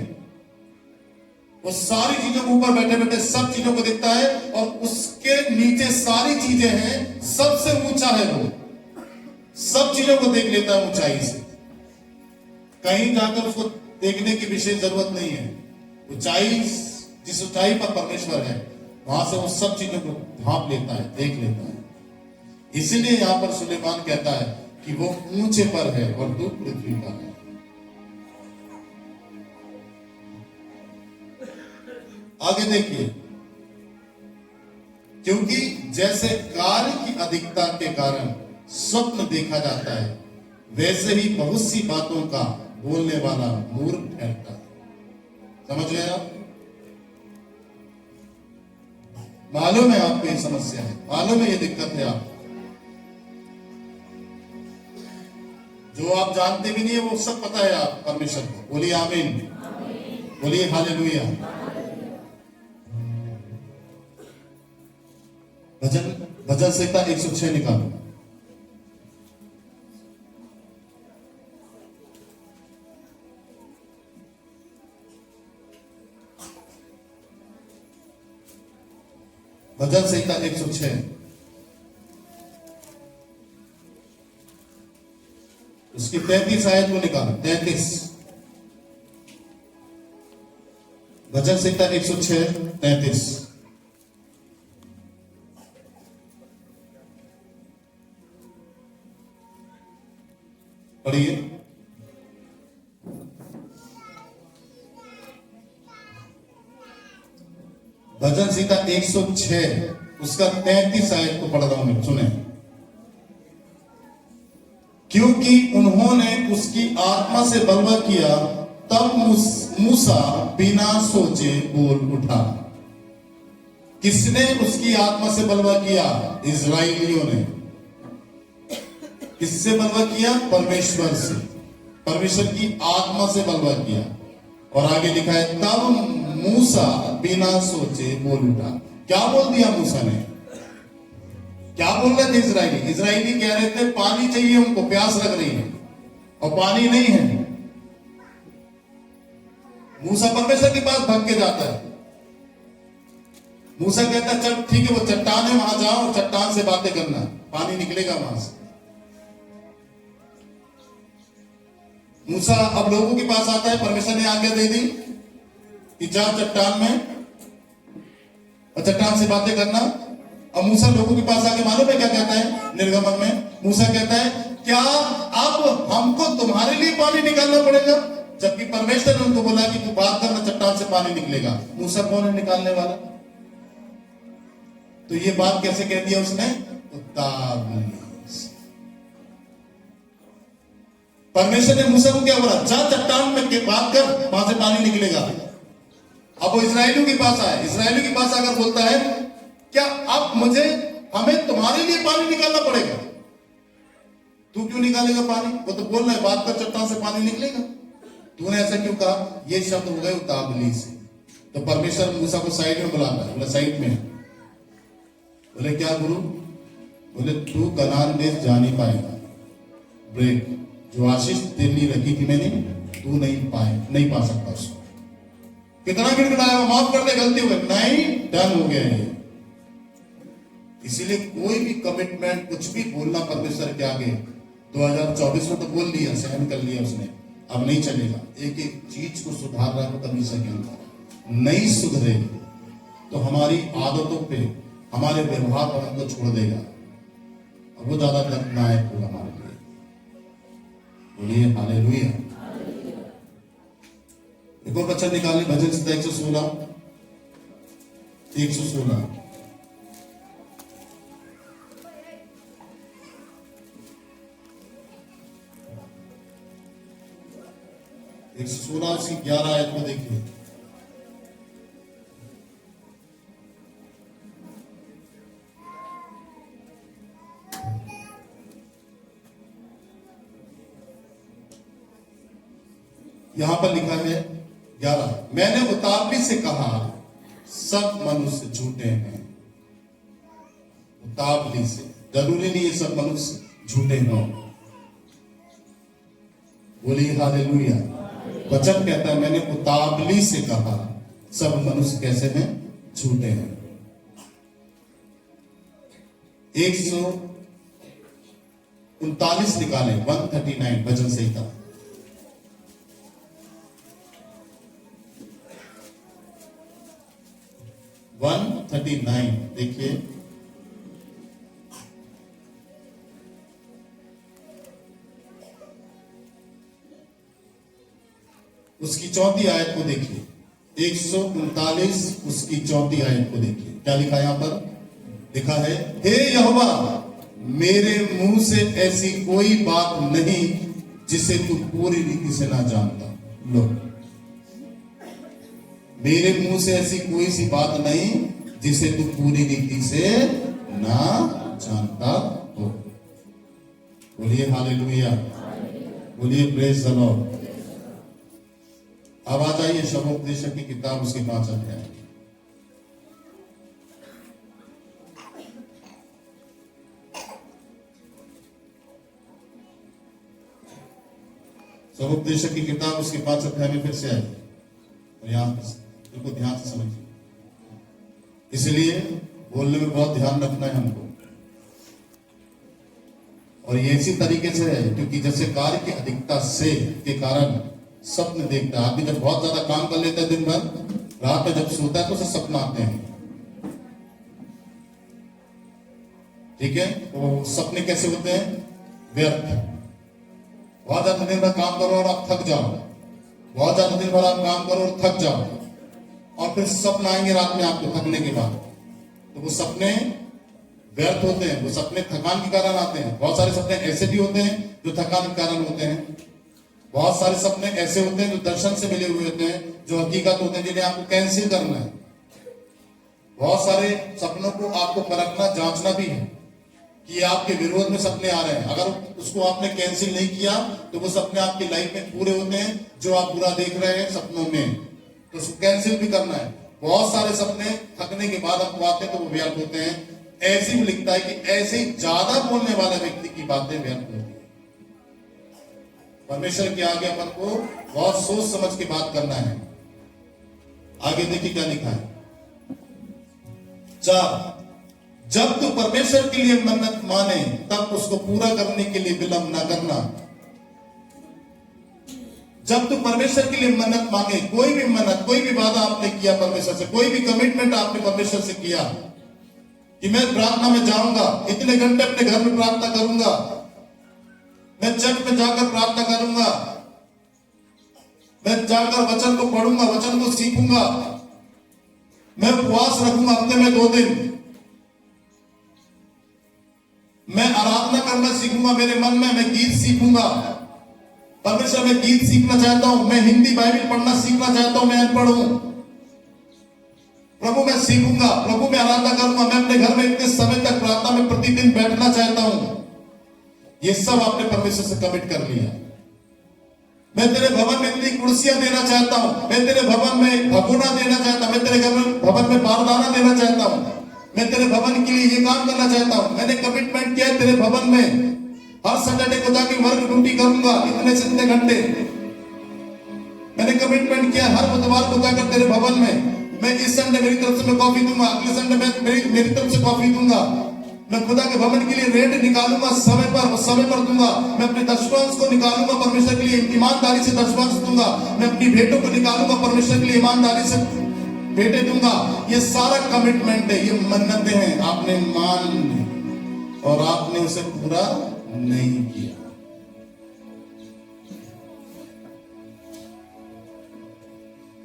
वो सारी चीजों के ऊपर बैठे बैठे सब चीजों को देखता है, और उसके नीचे सारी चीजें हैं, सबसे ऊंचा है वो, सब चीजों को देख लेता है ऊंचाई से। कहीं जाकर उसको देखने की विशेष जरूरत नहीं है। ऊंचाई, जिस ऊंचाई पर परमेश्वर है वहां से वो सब चीजों को भांप लेता है, देख लेता है। इसीलिए यहां पर सुलेमान कहता है कि वो ऊंचे पर है और तू पृथ्वी पर है। आगे देखिए, क्योंकि जैसे कार्य की अधिकता के कारण स्वप्न देखा जाता है, वैसे ही बहुत सी बातों का बोलने वाला मूर्ख ठहरता है। समझ गए आप? मालूम है आपको ये समस्या है, मालूम है ये दिक्कत है आप, जो आप जानते भी नहीं है वो सब पता है आप परमेश्वर को। बोलिए आमीन, बोलिए हालेलुया। भजन संहिता 106 निकालो। भजन संहिता 106 उसकी 33 आयत को निकालो। 33 भजन संहिता 106 33 पढ़िए। भजन संहिता 106 उसका 33 आयत को पढ़ रहा हूं मैं, सुने। क्योंकि उन्होंने उसकी आत्मा से बलवा किया, तब मूसा बिना सोचे बोल उठा। किसने उसकी आत्मा से बलवा किया? इजराइलियों ने। किससे बलवा किया? परमेश्वर से, परमेश्वर की आत्मा से बलवा किया। और आगे लिखा है तब मूसा बिना सोचे बोल उठा। क्या बोल दिया मूसा ने? क्या बोल रहे थे इजराइली? इजराइली कह रहे थे पानी चाहिए, उनको प्यास लग रही है और पानी नहीं है। मूसा परमेश्वर के पास भाग के जाता है। मूसा कहता है चल ठीक है, वो चट्टान है, वहां जाओ और चट्टान से बातें करना, पानी निकलेगा वहां से। मूसा अब लोगों के पास आता है, परमेश्वर ने आज्ञा दे दी कि जा चट्टान में और चट्टान से बातें करना। अब मूसा लोगों के पास आके मालूम है क्या कहता है? निर्गमन में मूसा कहता है क्या अब हमको तुम्हारे लिए पानी निकालना पड़ेगा? जबकि परमेश्वर ने उनको बोला कि तू बात करना, चट्टान से पानी निकलेगा। मूसा कौन है निकालने वाला? तो ये बात कैसे कह दिया उसने? परमेश्वर ने मूसा को क्या बोला? जा चट्टान में के बात कर, वहां से पानी निकलेगा। अब वो इजराइलियों के पास आया, इजराइलियों के पास आकर बोलता है क्या अब हमें तुम्हारे लिए पानी निकालना पड़ेगा? तू क्यों निकालेगा पानी? वो तो बोल रहा है बात कर, चट्टान से पानी निकलेगा। तूने ऐसा क्यों कहा? ये शब्द हो गए उतावली से। तो परमेश्वर मूसा को साइड में बुलाता है, बोला साइड में। बोले क्या गुरु? बोले तू कनान देश जा नहीं पाएगा। ब्रेक, जो आशीष तेरे लिए रखी थी मैंने, तू नहीं पा सकता उसको। कितना गिड़गिड़ाया, माफ कर दे, गलती हो गई, नहीं, डन हो गया ये। इसीलिए कोई भी कमिटमेंट, कुछ भी बोलना परमेश्वर के आगे, 2024 में तो बोल लिया, सहन कर लिया उसने, अब नहीं चलेगा। एक एक चीज को सुधार रहा है परमेश्वर के अंदर। नहीं सुधरे तो हमारी आदतों पे, हमारे व्यवहार पर हमको छोड़ देगा और वो ज्यादा दर्दनायक होगा हमारे लिए। बोलिए हालेलुया। एक और वचन निकाले, भजन संहिता 116 116 उसकी 11 आयत को देखिए। यहां पर लिखा है 11, मैंने उतावली से कहा सब मनुष्य झूठे हैं। उतावली से, जरूरी नहीं ये सब मनुष्य झूठे हों। बोलिए हालेलुया। वचन कहता है मैंने उतावली से कहा सब मनुष्य कैसे हैं? झूठे हैं। 139 निकाले, 139 भजन संहिता। देखिए, उसकी 4थी आयत को देखिए। 139 उसकी 4थी आयत को देखिए, क्या लिखा है यहां पर? लिखा है हे यहोवा, मेरे मुंह से ऐसी कोई बात नहीं जिसे तू पूरी रीति से ना जानता। लो, मेरे मुंह से ऐसी कोई सी बात नहीं जिसे तू पूरी रीति से ना जानता हो। बोलिए हालेलुया, बोलिए प्रेज द लॉर्ड। अब आ जाइए शबोपदेशक की किताब, उसके 5 अध्याय। शबोपदेशक की किताब उसके 5 अध्याय में फिर से आई, और यहां बिल्कुल ध्यान से समझिए, इसलिए बोलने में बहुत ध्यान रखना है हमको। और ये इसी तरीके से है क्योंकि जैसे कार्य की अधिकता से के कारण स्वप्न देखता है। आदमी जब बहुत ज्यादा काम कर लेता है दिन भर, रात में जब सोता है तो उसे सपना आते हैं। ठीक है, वो सपने कैसे होते हैं? व्यर्थ। बहुत ज्यादा दिन भर काम करो और आप थक जाओ, बहुत ज्यादा दिन भर आप काम करो और थक जाओ, और फिर सपना आएंगे रात में आपको थकने के बाद, तो वो सपने व्यर्थ होते हैं। वो सपने थकान के कारण आते हैं। बहुत सारे सपने ऐसे भी होते हैं जो थकान के कारण होते हैं। बहुत सारे सपने ऐसे होते हैं जो दर्शन से मिले हुए होते हैं, जो हकीकत होते हैं, जिन्हें आपको कैंसिल करना है। बहुत सारे सपनों को आपको परखना, जांचना भी है कि आपके विरोध में सपने आ रहे हैं। अगर उसको आपने कैंसिल नहीं किया तो वो सपने आपकी लाइफ में पूरे होते हैं जो आप बुरा देख रहे हैं सपनों में, तो उसको कैंसिल भी करना है। बहुत सारे सपने थकने के बाद आपको आते हैं तो वो व्यर्थ होते हैं। ऐसे भी लिखता है कि ऐसे ज्यादा बोलने वाले व्यक्ति की बातें व्यर्थ होती है। परमेश्वर के आगे अपन को बहुत सोच समझ के बात करना है। आगे देखिए क्या लिखा है। 4, जब तू परमेश्वर के लिए मन्नत माने तब उसको पूरा करने के लिए विलंब ना करना। जब तू परमेश्वर के लिए मन्नत मांगे, कोई भी मन्नत, कोई भी वादा आपने किया परमेश्वर से, कोई भी कमिटमेंट आपने परमेश्वर से किया कि मैं प्रार्थना में जाऊंगा, इतने घंटे अपने घर में प्रार्थना करूंगा, मैं चर्च में जाकर प्रार्थना करूंगा, मैं जाकर वचन को पढ़ूंगा, वचन को सीखूंगा, मैं उपवास रखूंगा हफ्ते में 2 दिन, मैं आराधना करना सीखूंगा, मेरे मन में मैं गीत सीखूंगा। परमेश्वर मैं गीत सीखना चाहता हूं, मैं हिंदी बाइबल पढ़ना सीखना चाहता हूं, मैं अनपढ़ हूं। प्रभु मैं सीखूंगा, प्रभु मैं आराधना करूंगा, मैं अपने घर में इतने समय तक प्रार्थना में प्रतिदिन बैठना चाहता हूं। ये सब आपने परमेश्वर से कमिट कर लिया। मैं तेरे भवन में इतनी कुर्सियां देना चाहता हूं, मैं तेरे भवन में भगोना देना चाहता हूं, मैं तेरे घर में भवन में बारदाना देना चाहता हूं, मैं तेरे भवन के लिए ये काम करना चाहता हूं। मैंने कमिटमेंट किया है तेरे भवन में हर सैटरडे को जाके वर्क ड्यूटी करूंगा इतने से इतने घंटे। मैंने कमिटमेंट किया हर बुधवार को जाकर तेरे भवन में मैं इस संडे मेरी तरफ से मैं कॉफी दूंगा, अगले संडे मैं मेरी तरफ से कॉफी दूंगा, मैं खुदा के भवन के लिए रेंट निकालूंगा समय पर दूंगा, मैं अपने दशमांश को निकालूंगा परमेश्वर के लिए ईमानदारी से दशमांश दूंगा, मैं अपनी भेंटों को निकालूंगा परमेश्वर के लिए ईमानदारी से भेंटें दूंगा। ये सारा कमिटमेंट है, ये मन्नतें हैं, आपने मान ली और आपने उसे पूरा नहीं किया।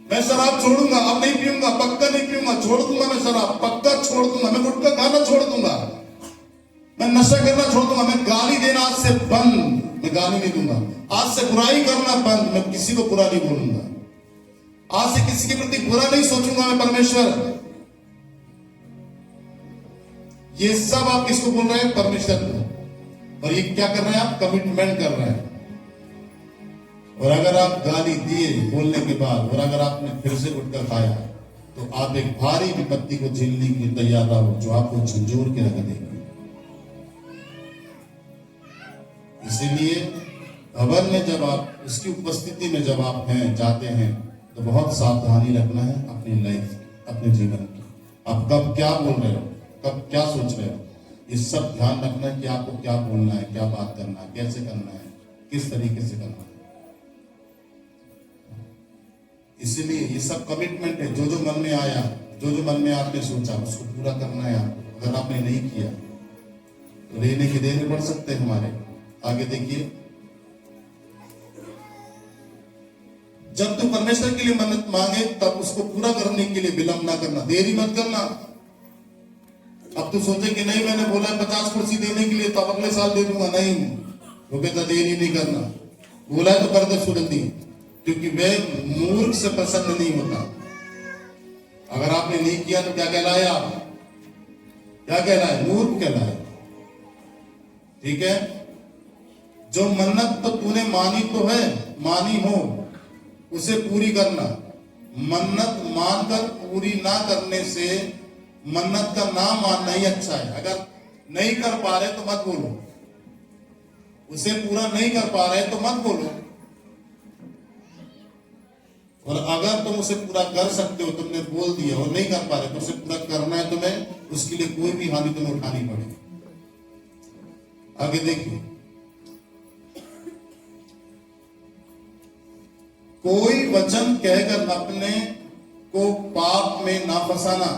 मैं शराब छोड़ूंगा, अब नहीं पीऊंगा, पक्का नहीं पीऊंगा, छोड़ दूंगा मैं शराब, पक्का छोड़ दूंगा, मैं गुटखा खाना छोड़ दूंगा, मैं नशा करना छोड़ दूंगा, मैं गाली देना आज से बंद, मैं गाली नहीं दूंगा, आज से बुराई करना बंद, मैं किसी को बुरा नहीं बोलूंगा, आज से किसी के प्रति बुरा नहीं सोचूंगा मैं परमेश्वर। ये सब आप किसको बोल रहे हैं? परमेश्वर को। और ये क्या कर रहे हैं आप? कमिटमेंट कर रहे हैं। और अगर आप गाली दिए बोलने के बाद और अगर आपने फिर से गुटखा खाया तो आप एक भारी विपत्ति को झेलने के लिए तैयार रहो जो आपको झंझोर के रख देगी। इसीलिए भवन में जब आप उसकी उपस्थिति में जब आप हैं जाते हैं तो बहुत सावधानी रखना है अपनी लाइफ, अपने जीवन की। आप कब क्या बोल रहे हो, कब क्या सोच रहे हो, ये सब ध्यान रखना है कि आपको क्या बोलना है, क्या बात करना है, कैसे करना है, किस तरीके से करना है। इसलिए ये सब कमिटमेंट है। जो जो मन में आया, जो जो मन में आपने सोचा उसको पूरा करना है आपको। अगर आपने नहीं किया तो लेने के देने बढ़ सकते हैं हमारे। आगे देखिए, जब तू परमेश्वर के लिए मन्नत मांगे तब उसको पूरा करने के लिए विलंब ना करना, देरी मत करना। अब तू सोचे कि नहीं मैंने बोला 50 कुर्सी देने के लिए तो अगले साल दे दूंगा, नहीं, वो कहता देरी नहीं करना, बोला है तो कर दो जल्दी, क्योंकि वह मूर्ख से प्रसन्न नहीं होता। अगर आपने नहीं किया तो क्या कहलाए आप? क्या कहलाए? मूर्ख कहलाए। ठीक है, जो मन्नत तो तूने मानी तो है, मानी हो, उसे पूरी करना। मन्नत मानकर पूरी ना करने से मन्नत का ना मानना ही अच्छा है। अगर नहीं कर पा रहे तो मत बोलो, उसे पूरा नहीं कर पा रहे तो मत बोलो। और अगर तुम उसे पूरा कर सकते हो, तुमने बोल दिया और नहीं कर पा रहे तो उसे पूरा करना है तुम्हें, उसके लिए कोई भी हानि तुम्हें उठानी पड़ेगी। आगे देखिए, कोई वचन कहकर अपने को पाप में ना फंसाना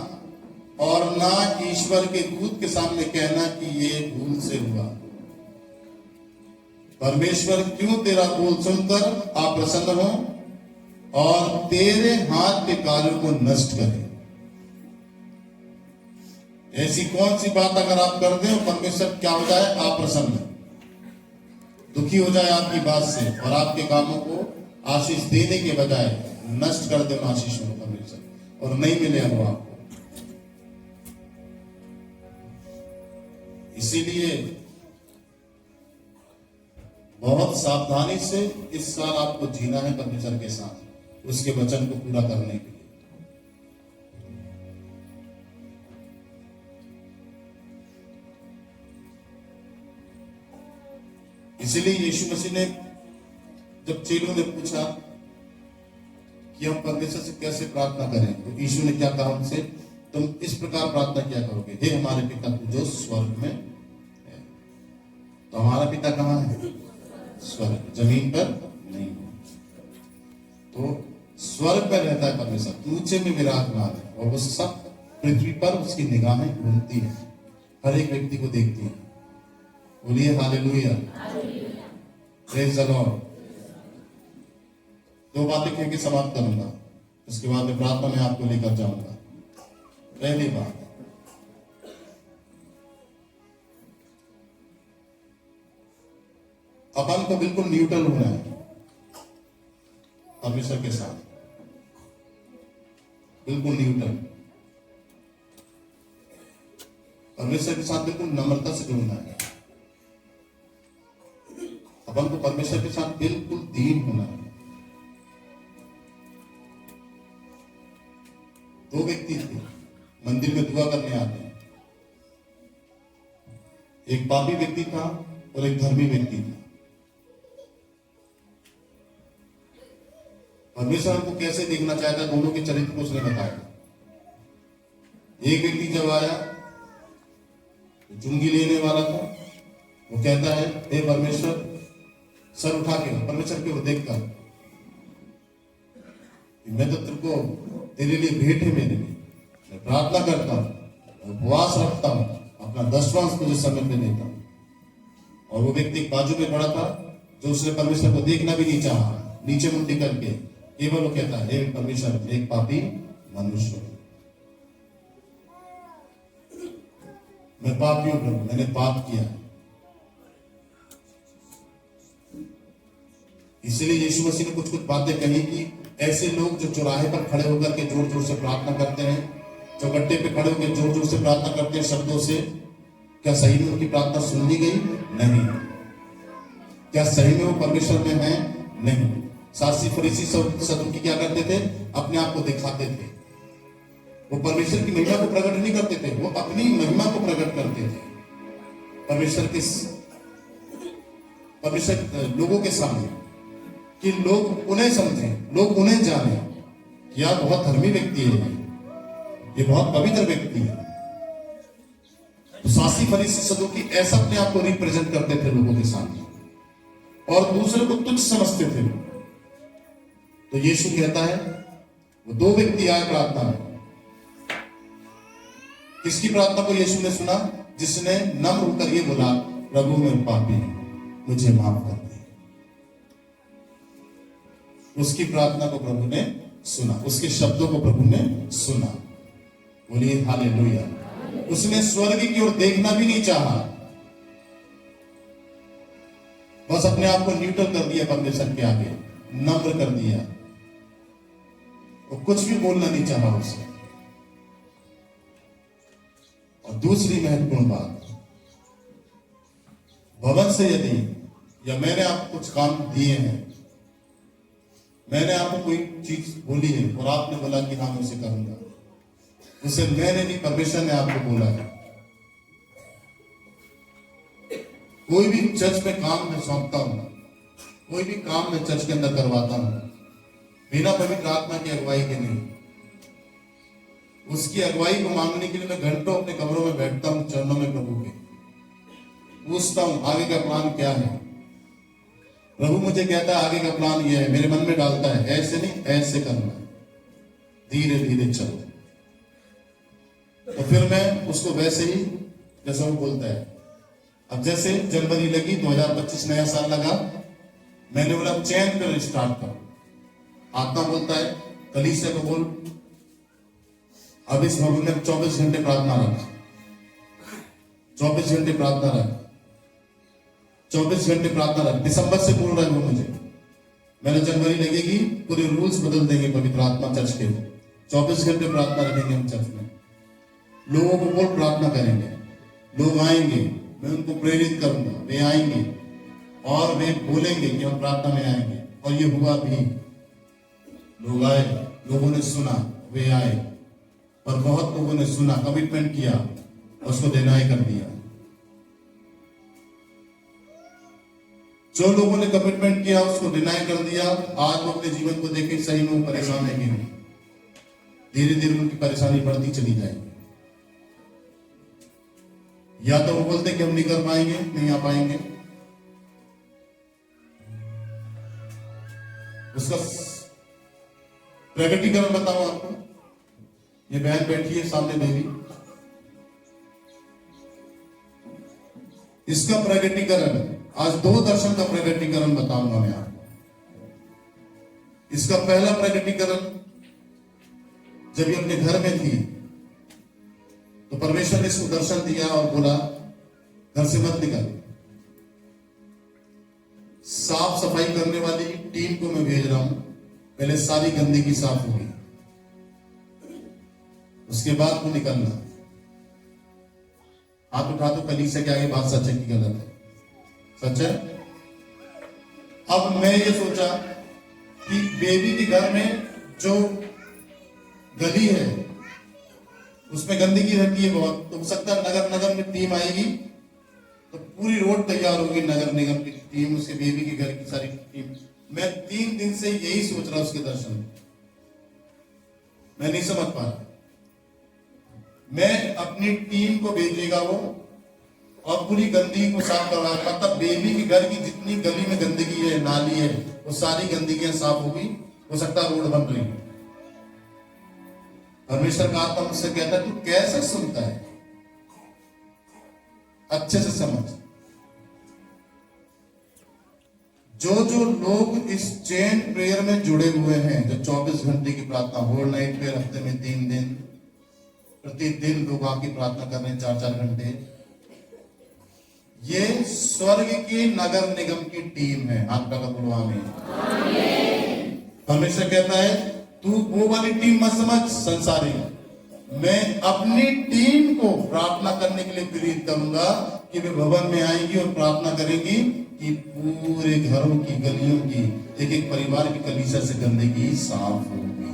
और ना ईश्वर के दूत के सामने कहना कि ये भूल से हुआ। परमेश्वर क्यों तेरा बोल सुनकर अप्रसन्न हो और तेरे हाथ के कार्यों को नष्ट करे। ऐसी कौन सी बात अगर आप कर दें परमेश्वर क्या हो जाए? अप्रसन्न, दुखी हो जाए आपकी बात से और आपके कामों को आशीष देने के बजाय नष्ट कर दे आशीष में परमेश्वर, और नहीं मिले वो आपको। इसीलिए बहुत सावधानी से इस साल आपको जीना है परमेश्वर के साथ, उसके वचन को पूरा करने के लिए। इसीलिए यीशु मसीह ने, जब चेलों ने पूछा कि हम परमेश्वर से कैसे प्रार्थना करें, तो यीशु ने क्या कहा उनसे? तुम इस प्रकार प्रार्थना किया करोगे, हे हमारे पिता तू जो स्वर्ग में है। तो हमारा पिता कहाँ है? स्वर्ग, जमीन पर नहीं। तो स्वर्ग पर रहता है परमेश्वर, ऊंचे में विराजमान है, और वो सब पृथ्वी पर उसकी निगाहें घूमती है, हर एक व्यक्ति को देखती है। बोलिए हालेलुया, प्रेज द लॉर्ड। दो बातें कह के समाप्त करूंगा, उसके बाद में प्रार्थना में आपको लेकर जाऊंगा। पहली बात, अपन को बिल्कुल न्यूट्रल होना है परमेश्वर के साथ, बिल्कुल न्यूट्रल। परमेश्वर के साथ बिल्कुल नम्रता से जुड़ना है। अपन को परमेश्वर के साथ बिल्कुल दीन होना है। दो व्यक्ति थे, मंदिर में दुआ करने आते हैं। एक पापी व्यक्ति था और एक धर्मी व्यक्ति था। परमेश्वर को कैसे देखना चाहता, दोनों के चरित्र को उसने बताया। एक व्यक्ति जब आया, चुंगी लेने वाला था, वो कहता है, हे परमेश्वर, सर उठा के परमेश्वर की ओर देखकर, मैं तो तेरे को, तेरे लिए भेंट है मेरे लिए, मैं प्रार्थना करता हूं, उपवास रखता हूं, अपना दशवांश तुझे समय पे देता हूं। और वो व्यक्ति बाजू में पड़ा था, जो उसने परमेश्वर को देखना भी नहीं चाहा, नीचे मुंडी करके केवल वो कहता है, हे परमेश्वर, एक पापी मनुष्य, मैं पापी हूं प्रभु, मैंने पाप किया। इसलिए यीशु मसीह ने कुछ कुछ बातें कही कि ऐसे लोग जो चौराहे पर खड़े होकर के जोर जोर से प्रार्थना करते हैं, चौगट्टे पे खड़े होकर जोर जोर से प्रार्थना करते हैं शब्दों से, क्या सही में उनकी प्रार्थना सुन ली गई? नहीं। क्या सही में वो परमेश्वर में है? नहीं। शास्त्री फरीसी सदुकी क्या करते थे? अपने आप को दिखाते थे। वो परमेश्वर की महिमा को प्रकट नहीं करते थे, वो अपनी महिमा को प्रकट करते थे परमेश्वर लोगों के सामने, कि लोग उन्हें समझें, लोग उन्हें जाने, यह बहुत धर्मी व्यक्ति है, ये बहुत पवित्र व्यक्ति है। तो शास्त्री फरीसी सदुकी ऐसा अपने आप को रिप्रेजेंट करते थे लोगों के सामने, और दूसरे को तुच्छ समझते थे। तो यीशु कहता है, वो दो व्यक्ति आए प्रार्थना में। किसकी प्रार्थना को यीशु ने सुना? जिसने नम्र होकर ये बोला, प्रभु मैं पापी हूं, मुझे माफ कर दे। उसकी प्रार्थना को प्रभु ने सुना, उसके शब्दों को प्रभु ने सुना। बोलिए हालेलुया। उसने स्वर्ग की ओर देखना भी नहीं चाहा, बस अपने आप को न्यूट्रल कर दिया परमेश्वर के आगे, नम्र कर दिया, और कुछ भी बोलना नहीं चाहा उसे। और दूसरी महत्वपूर्ण बात, भवन से यदि या मैंने आपको कुछ काम दिए हैं, मैंने आपको कोई चीज बोली है और आपने बोला कि हाँ मैं उसे करूंगा, उसे मैंने नहीं परमेश्वर ने आपको बोला है। कोई भी चर्च में काम मैं सौंपता हूं, कोई भी काम मैं चर्च के अंदर करवाता हूं, बिना पवित्र आत्मा की अगुवाई के नहीं। उसकी अगुवाई को मांगने के लिए मैं घंटों अपने कमरों में बैठता हूं, चरणों में प्रभु के पूछता हूं आगे का प्लान क्या है। प्रभु मुझे कहता है आगे का प्लान यह है, मेरे मन में डालता है ऐसे नहीं ऐसे करना है, धीरे धीरे चलो। तो फिर मैं उसको वैसे ही जैसा वो बोलता है। अब जैसे जनवरी लगी, 2025 नया साल लगा, मैंने बोला चैन कर स्टार्ट कर। आत्मा बोलता है कलीसिया को बोल अब इस भवन में 24 घंटे प्रार्थना रख, 24 घंटे प्रार्थना रख, 24 घंटे प्रार्थना रख। दिसंबर से बोल रहे हो मुझे, मैंने जनवरी लगेगी पूरे रूल्स बदल देंगे पवित्र आत्मा चर्च के, 24 घंटे प्रार्थना रखेंगे हम चर्च में। लोगों को बोल प्रार्थना करेंगे, लोग आएंगे, मैं उनको प्रेरित करूंगा, वे आएंगे और वे बोलेंगे कि हम प्रार्थना में आएंगे। और ये हुआ भी, लोग आए, लोगों ने सुना, वे आए, और बहुत लोगों ने सुना, कमिटमेंट किया, उसको डिनाई कर दिया। जो लोगों ने कमिटमेंट किया उसको डिनाई कर दिया, आज वो अपने जीवन को देखे सही में वो परेशान है कि नहीं, धीरे धीरे उनकी परेशानी बढ़ती चली जाएगी। या तो वो बोलते कि हम नहीं कर पाएंगे, नहीं आ पाएंगे, उसका प्रगटीकरण बताऊं आपको। ये बहन बैठी है सामने बेबी, इसका प्रगटीकरण, आज 2 दर्शन का प्रगटीकरण बताऊंगा मैं आपको। इसका पहला प्रगटीकरण, जब ये अपने घर में थी तो परमेश्वर ने इसको दर्शन दिया और बोला घर से मत निकल, साफ सफाई करने वाली टीम को मैं भेज रहा हूं, पहले सारी गंदगी साफ होगी, उसके बाद वो निकलना। हाथ उठा दो कलीसिया के आगे, बात सच है कि गलत है? सच है। अब मैं ये सोचा कि बेबी के घर में जो गली है उसमें गंदगी रहती है बहुत, तो हो सकता है नगर में टीम आएगी तो पूरी रोड तैयार होगी, नगर निगम की टीम, उसके बेबी के घर की सारी टीम। मैं 3 दिन से यही सोच रहा उसके दर्शन, मैं नहीं समझ पा रहा। मैं अपनी टीम को भेजेगा वो और पूरी गंदगी को साफ करवा, मतलब बेबी के घर की जितनी गली में गंदगी है, नाली है, वो सारी गंदगियां साफ होगी, हो सकता है रोड बन रही। परमेश्वर का आत्मा मुझसे कहता है तू कैसे सुनता है, अच्छे से समझ। जो जो लोग इस चेन प्रेयर में जुड़े हुए हैं, जो 24 घंटे की प्रार्थना, होल नाइट प्रेयर, हफ्ते में 3 दिन, प्रतिदिन लोग आके प्रार्थना कर रहे हैं 4-4 घंटे, ये स्वर्ग की नगर निगम की टीम है। आपका बोलो आमीन। परमेश्वर कहता है तू वो वाली टीम मत समझ संसारी, मैं अपनी टीम को प्रार्थना करने के लिए प्रेरित करूंगा कि वे भवन में आएंगी और प्रार्थना करेंगी कि पूरे घरों की, गलियों की, एक एक परिवार की कलीसिया से गंदगी साफ होगी।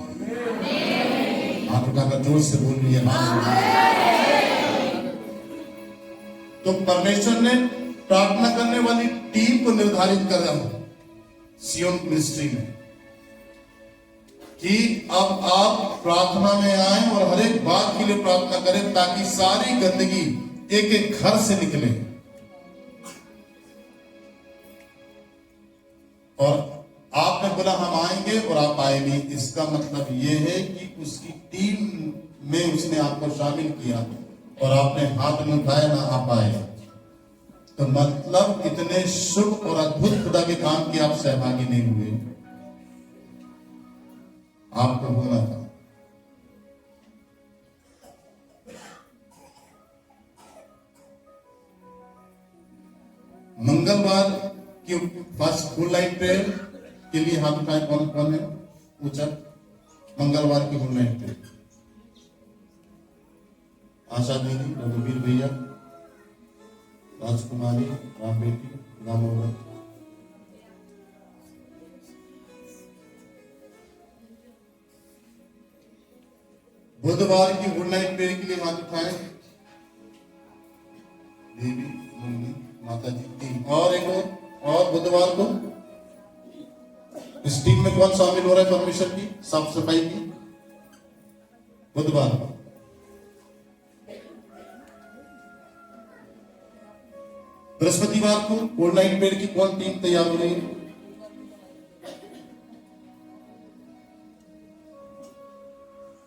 हाथ उठाकर जोर से बोल रही है। तो परमेश्वर ने प्रार्थना करने वाली टीम को निर्धारित कर रहा हूं सियोन मिनिस्ट्री में कि अब आप प्रार्थना में आए और हर एक बात के लिए प्रार्थना करें ताकि सारी गंदगी एक एक घर से निकले। और आपने बोला हम आएंगे और आप आए नहीं, इसका मतलब यह है कि उसकी टीम में उसने आपको शामिल किया और आपने हाथ में उठाया ना आप आए, तो मतलब इतने शुभ और अद्भुत खुदा के काम की आप सहभागी नहीं हुए, आपको होना था। मंगलवार कि फर्स्ट फुल नाइट प्रेयर के लिए हाथ उठाए, कौन कौन है ऊंचा? मंगलवार की फुल नाइट प्रेयर। आशा दीदी, रघुवीर भैया, राजकुमारी, राम बेटी, राम औरत। बुधवार की गुड नाइट प्रेयर के लिए हाथ उठाएं। देवी, मम्मी, माता जी, तीन और एक और बुधवार को इस टीम में कौन शामिल हो रहा है परमेश्वर की साफ सफाई की? बुधवार। बृहस्पतिवार को गुड नाइट प्रेयर की कौन टीम तैयार हो रही है?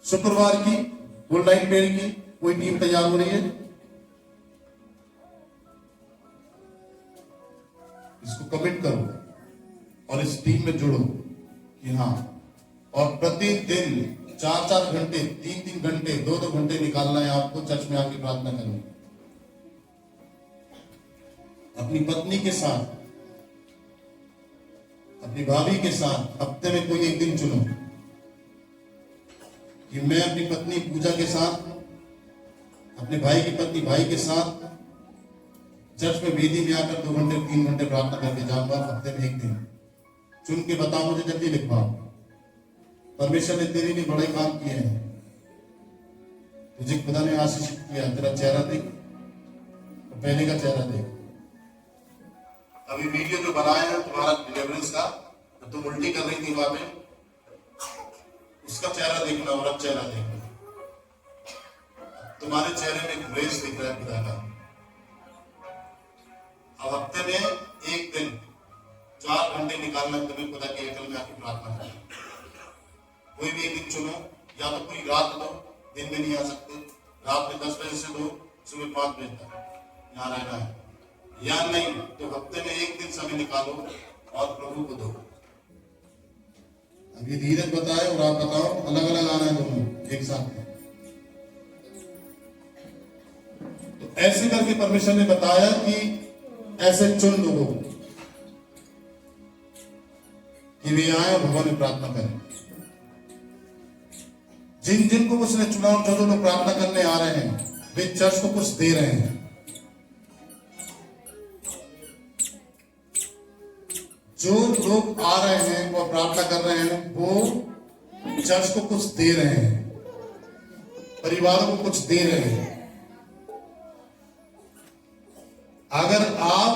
शुक्रवार की गुड नाइट प्रेयर की कोई टीम तैयार हो रही है? इसको कमिट करो और इस टीम में जुड़ो कि हाँ, और प्रतिदिन 4-4 घंटे, 3-3 घंटे, 2-2 घंटे निकालना है आपको चर्च में आके प्रार्थना करनी। अपनी पत्नी के साथ, अपनी भाभी के साथ हफ्ते में कोई एक दिन चुनो कि मैं अपनी पत्नी पूजा के साथ, अपने भाई की पत्नी भाई के साथ चर्च में वेदी में आकर 2 घंटे 3 घंटे प्रार्थना करके जाऊंगा। हफ्ते में एक दिन चुन के बताओ, मुझे जल्दी लिखवाओ। परमेश्वर ने तेरे लिए बड़े काम किए हैं, तुझे खुदा ने आशीष किया। तेरा चेहरा देख, तो पहले का चेहरा देख। अभी वीडियो जो बनाया है तुम्हारा डिलीवरेंस का, तो तुम उल्टी कर रही थी वहां पे, उसका चेहरा देखना और अब चेहरा देखना। तुम्हारे चेहरे में ग्रेस दिख रहा है खुदा का। अब हफ्ते में एक दिन 4 घंटे निकालना तुम्हें खुदा के एकल में आके प्रार्थना करना। कोई भी एक दिन चुनो, या तो पूरी रात दो, दिन में नहीं आ सकते, रात में 10 बजे से दो, सुबह 5 बजे तक यहाँ रहना है, या नहीं तो हफ्ते में एक दिन समय निकालो और प्रभु को दो। अब ये धीरज बताए और आप बताओ, अलग अलग आना है दोनों एक साथ में। तो ऐसे करके परमेश्वर ने बताया कि ऐसे चुन लोगों कि वे आए और भवन में प्रार्थना करें। जिन जिन को उसने चुना, जो लोग प्रार्थना करने आ रहे हैं, वे चर्च को कुछ दे रहे हैं। जो लोग आ रहे हैं वो प्रार्थना कर रहे हैं, वो चर्च को कुछ दे रहे हैं, परिवारों को कुछ दे रहे हैं। अगर आप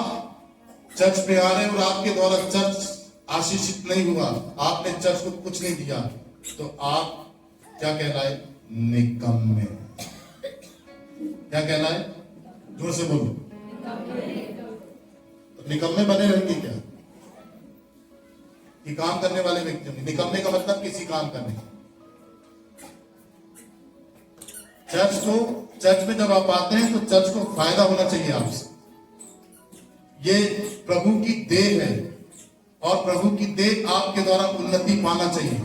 चर्च पे आ रहे हैं और आपके द्वारा चर्च आशीषित नहीं हुआ, आपने चर्च को कुछ नहीं दिया, तो आप क्या कहलाए? निकम्मे। क्या कहलाए? जोर से बोलो। तो निकम्मे बने रहेंगे क्या? कि काम करने वाले व्यक्ति होंगे? निकम्मे का मतलब किसी काम करने। चर्च में जब आप आते हैं तो चर्च को फायदा होना चाहिए आपसे। ये प्रभु की देह है और प्रभु की देह आपके द्वारा उन्नति पाना चाहिए।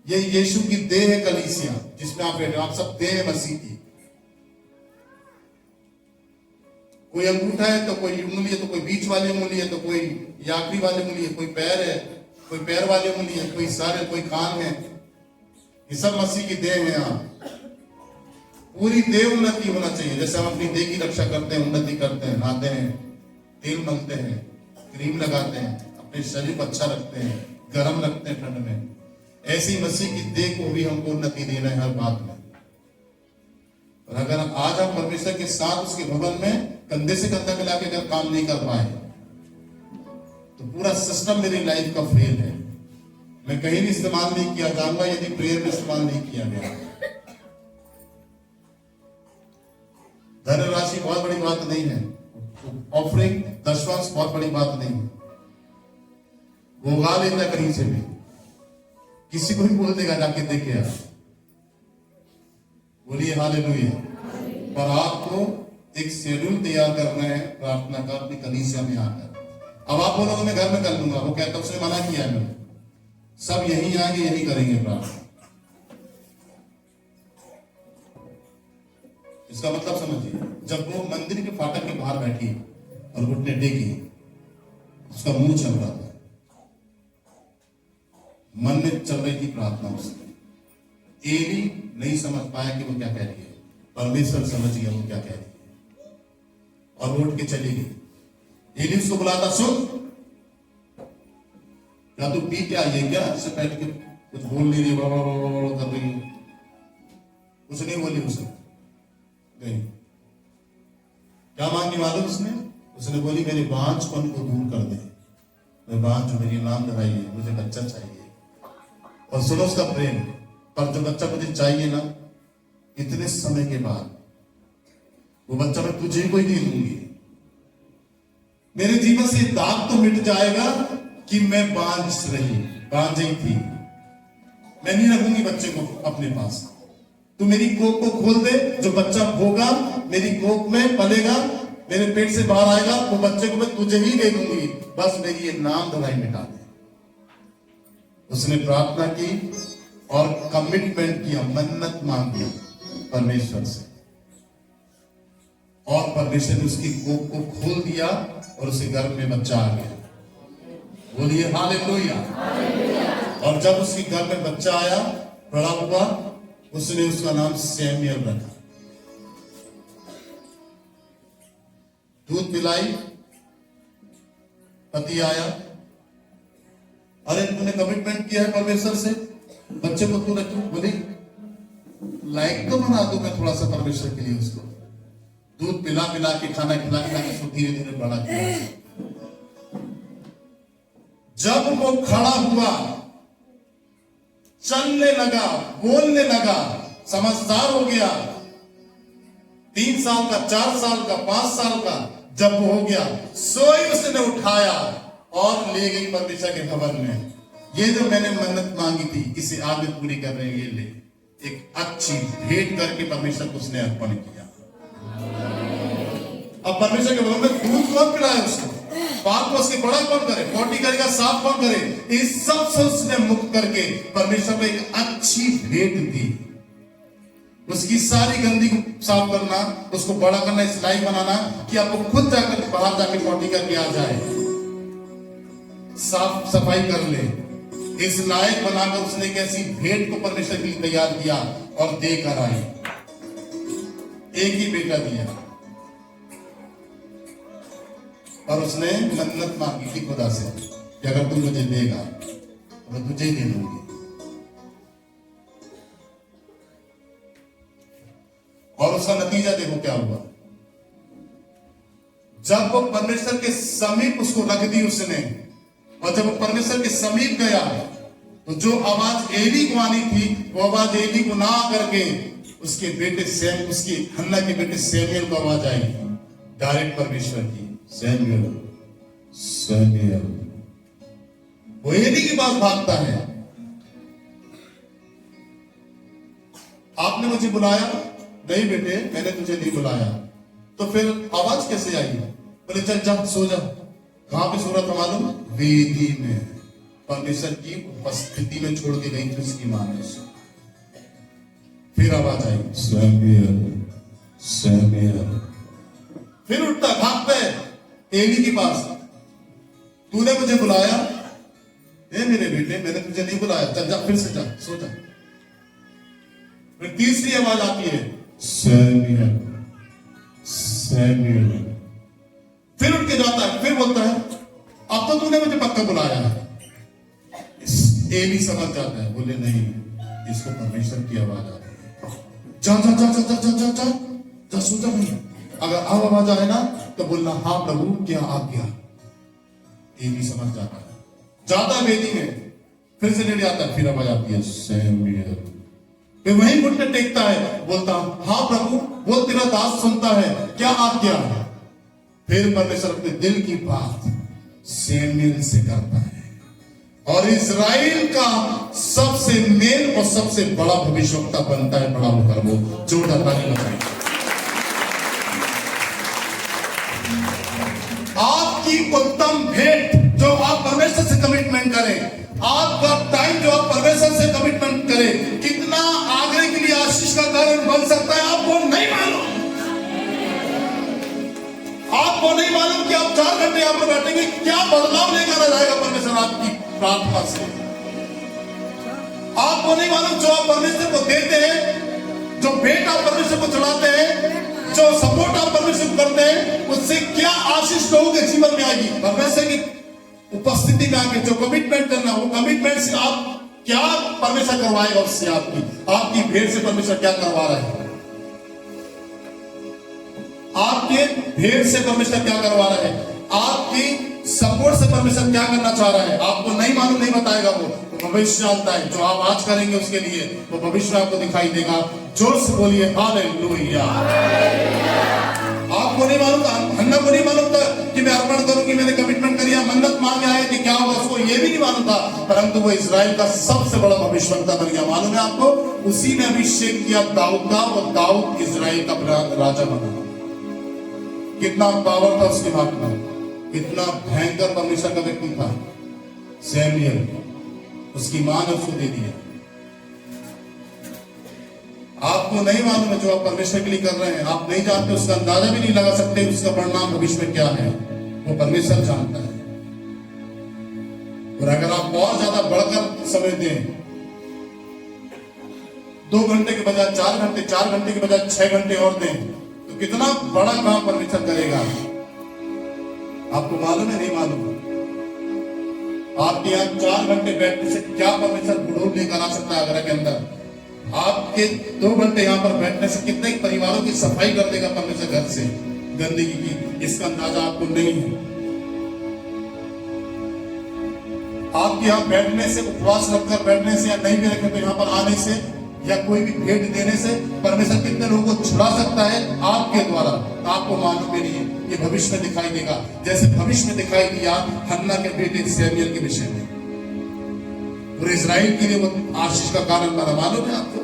ये यीशु की देह है कलीसिया, जिसमें आप बैठे, आप सब देह है मसीह की। कोई अंगूठा है तो कोई उंगली है, तो कोई बीच वाली उंगली है, तो कोई आखिरी वाली उंगली है, कोई पैर है, कोई पैर वाली उंगली है, कोई सर है, कोई कान है। ये सब मसीह की देह है। यहाँ पूरी देह उन्नति होना चाहिए। जैसे हम अपनी देह की रक्षा करते हैं, उन्नति करते हैं, नहाते हैं, तेल मलते हैं, क्रीम लगाते हैं, अपने शरीर को अच्छा रखते हैं, गर्म रखते हैं ठंड में, ऐसी मसीह की देह को भी हमको उन्नति देना है हर बात में। और अगर आज हम परमेश्वर के साथ उसके भवन में कंधे से कंधा मिला के अगर काम नहीं कर पाए, तो पूरा सिस्टम मेरी लाइफ का फेल है। मैं कहीं भी इस्तेमाल नहीं किया जाऊंगा यदि प्रेयर में इस्तेमाल नहीं किया गया। धनराशि बहुत बड़ी बात नहीं है, ऑफरिंग दशवांश बहुत बड़ी बात नहीं है। वो उगा लेता कहीं से भी, किसी को भी बोल देगा जाके देखे यार, बोलिए हालेलुया। पर आपको एक शेड्यूल तैयार करना है प्रार्थना का अपनी कलीसिया में आकर। अब आप बोलोगे मैं घर में कर लूंगा, वो कहता उसने मना किया है, सब यहीं आएंगे यही करेंगे प्रार्थना। इसका मतलब समझिए, जब वो मंदिर के फाटक के बाहर बैठी और घुटने टेकी उसका मुंह चल रहा था, मन में चल रही थी प्रार्थना उसकी। एली नहीं समझ पाया कि वो क्या कह रही है, परमेश्वर समझ गया वो क्या कह रही है और वो उठ के चली गई। एली उसको बुलाता, सुन, क्या तू पी क्या ये क्या इससे पहले के कुछ बोल नहीं रही, बड़ा कर रही है, कुछ नहीं बोली उसने। नहीं, क्या मांगी मालूम उसने बोली मेरे बांझपन को दूर कर दे, मैं बांझ हूं, मेरी नाम धराई है, मुझे बच्चा चाहिए। और सुनो उसका प्रेम, पर जो बच्चा मुझे चाहिए ना, इतने समय के बाद वो बच्चा मैं तुझे को ही दे दूंगी। मेरे जीवन से दाग तो मिट जाएगा कि मैं बांझ ही थी, मैं नहीं रखूंगी बच्चे को अपने पास। तू मेरी कोख को खोल दे, जो बच्चा होगा मेरी कोख में पलेगा, मेरे पेट से बाहर आएगा, वो बच्चे को मैं तुझे ही दे दूंगी, बस मेरी ये नाम धराई मिटा दे। उसने प्रार्थना की और कमिटमेंट किया, मन्नत मांगी परमेश्वर से, और परमेश्वर ने उसकी कोख को खोल दिया और उसे गर्भ में बच्चा आ गया। बोलिए हालेलुया। और जब उसकी गर्भ में बच्चा आया, बड़ा हुआ, उसने उसका नाम सैमुएल रखा। दूध पिलाई, पति आया, अरे तूने कमिटमेंट किया है परमेश्वर से, बच्चे को तू रखू, बोली लायक तो बना दूं मैं थोड़ा सा परमेश्वर के लिए उसको। दूध पिला पिला के, खाना खिला खिला के उसको धीरे धीरे बड़ा किया। जब वो खड़ा हुआ, चलने लगा, बोलने लगा, समझदार हो गया, 3 साल का, 4 साल का, 5 साल का जब वो हो गया, सोई उसने उठाया और ले गई परमेश्वर के भवन में। ये जो मैंने मन्नत मांगी थी, इसे आज भी पूरी कर रहे हैं, ये ले, एक अच्छी भेंट करके परमेश्वर को उसने अर्पण किया। अब परमेश्वर के भवन में दूध कौन पिलाए उसको, बाल को उसके बड़ा कौन करे, पोटी करेगा, साफ कौन करे, इस सब से उसने मुक्त करके परमेश्वर को एक अच्छी भेंट दी। उसकी सारी गंदी को साफ करना, उसको बड़ा करना, इस लायक बनाना कि आपको खुद जाकर बाहर जाकर पोटी करके आ जाए, साफ सफाई कर ले, इस लायक बनाकर उसने एक ऐसी भेंट को परमेश्वर के लिए तैयार किया और देकर आई। एक ही बेटा दिया और उसने मन्नत मांगी थी खुदा से कि अगर तू मुझे देगा तो मैं तुझे ही दे दूंगी। और उसका नतीजा देखो क्या हुआ। जब वो परमेश्वर के समीप उसको रख दी उसने, और जब वो परमेश्वर के समीप गया तो जो आवाज एली को आनी थी, वो आवाज एली को ना करके उसके बेटे उसकी हन्ना के बेटे सैमुएल को आवाज आई, डायरेक्ट परमेश्वर की, सैमुएल सैमुएल। वो एली के पास भागता है, आपने मुझे बुलाया? नहीं बेटे, मैंने तुझे नहीं बुलाया। तो फिर आवाज कैसे आई? बोले चल जा, सो जा। कहां पे सो रहा था मालूम? वेदी में, परमेश्वर की उपस्थिति में छोड़ के गई थी उसकी मां ने। फिर आवाज आई, सैमुएल सैमुएल। फिर उठता, भागता है एली के पास, तूने मुझे बुलाया? ए मेरे बेटे, मैंने तुझे नहीं बुलाया, चल जा, फिर से जा, सो जा। फिर तीसरी आवाज आती है, सैमुएल सैमुएल। फिर उठ के जाता है, फिर बोलता है अब तो तूने मुझे पक्का बुलाया है। एली समझ जाता है, बोले नहीं, इसको परमेश्वर की आवाज आ रही है, जा जा जा जा जा जा जा जा जा, सो जा भाई। अगर अब आवाज आए ना तो बोलना हाँ प्रभु क्या आज्ञा। एली समझ जाता है, जाता है वेदी में, फिर से लेट जाता है, फिर आवाज आती है सैमुएल। फिर वहीं घुटने टेकता है, बोलता हाँ प्रभु, वो तेरा दास सुनता है, क्या आज्ञा है। फिर परमेश्वर अपने दिल की बात सैमुएल से करता है, और इज़राइल का सबसे मेन और सबसे बड़ा भविष्यवक्ता बनता है, बड़ा होकर वो जोरदार ताली बजाएं। आपकी उत्तम भेंट जो आप परमेश्वर से कमिटमेंट करें, आपका टाइम जो आप परमेश्वर से कमिटमेंट करें, कितना आगे के लिए आशीष का कारण बन सकता है आपको नहीं मालूम। आपको नहीं मालूम कि आप 4 घंटे यहां पर बैठेंगे, क्या बदलाव प्रार्थना से। आपको नहीं मालूम जो आप परमेश्वर को देते हैं, जो भेंट आप परमेश्वर को चढ़ाते हैं, जो सपोर्ट आप परमेश्वर को करते हैं, उससे क्या आशीष लोगों के जीवन में आएगी। परमेश्वर की उपस्थिति में आके जो कमिटमेंट करना, वो कमिटमेंट से आप क्या परमेश्वर करवाएगा, उससे आपकी भेंट से परमेश्वर क्या करवा रहा है, आपके भेंट से परमेश्वर क्या करवा रहा है, आपकी सपोर्ट से परमेश्वर क्या करना चाह रहा है। आपको नहीं मालूम, नहीं बताएगा वो, तो भविष्य जानता है। जो आप आज करेंगे उसके लिए वो भविष्य आपको दिखाई देगा। जोर से बोलिए हालेलुया। आपको नहीं मालूम, हन्ना को नहीं मालूम था कि मैं अर्पण करूंगी, मैंने कमिटमेंट करी, मन्नत मांगे आए कि क्या होगा, उसको ये भी नहीं मालूम था, परंतु वो इजराइल का सबसे बड़ा भविष्यवक्ता बन गया। मालूम है आपको, उसी ने अभिषेक किया दाऊद का, और दाऊद इजराइल का राजा बना। कितना पावर था उसके हाथ में, कितना भयंकर परमेश्वर का व्यक्ति था सैमुएल। उसकी मां ने उसको दे दिया। आपको नहीं मालूम है जो आप परमेश्वर के लिए कर रहे हैं, आप नहीं जानते, उसका अंदाजा भी नहीं लगा सकते उसका परिणाम भविष्य में क्या है, वो परमेश्वर जानता है। और अगर आप बहुत ज्यादा बढ़कर समय दें, 2 घंटे के बजाय 4 घंटे, 4 घंटे के बजाय 6 घंटे और दें, तो कितना बड़ा काम परमेश्वर करेगा। आपको मालूम है, नहीं मालूम? आपके यहाँ 4 घंटे बैठने से क्या परमेश्वर बुढ़ोल लेकर आ सकता है आगरा के अंदर। आपके 2 घंटे यहाँ पर बैठने से कितने परिवारों की सफाई कर देगा परमेश्वर घर से, गंदगी की, इसका अंदाजा आपको नहीं है। आपके यहाँ बैठने से, उपवास रखकर बैठने से, या नहीं भी रखे तो यहाँ पर आने से, या कोई भी भेंट देने से परमेश्वर कितने लोगों को छुड़ा सकता है आपके द्वारा, आपको मालूम भी नहीं है। ये भविष्य में दिखाई देगा, जैसे भविष्य में दिखाई दिया हन्ना के बेटे सैमुएल के विषय में। और इजराइल के लिए वो आशीष का कारण बना। मालूम है आपको,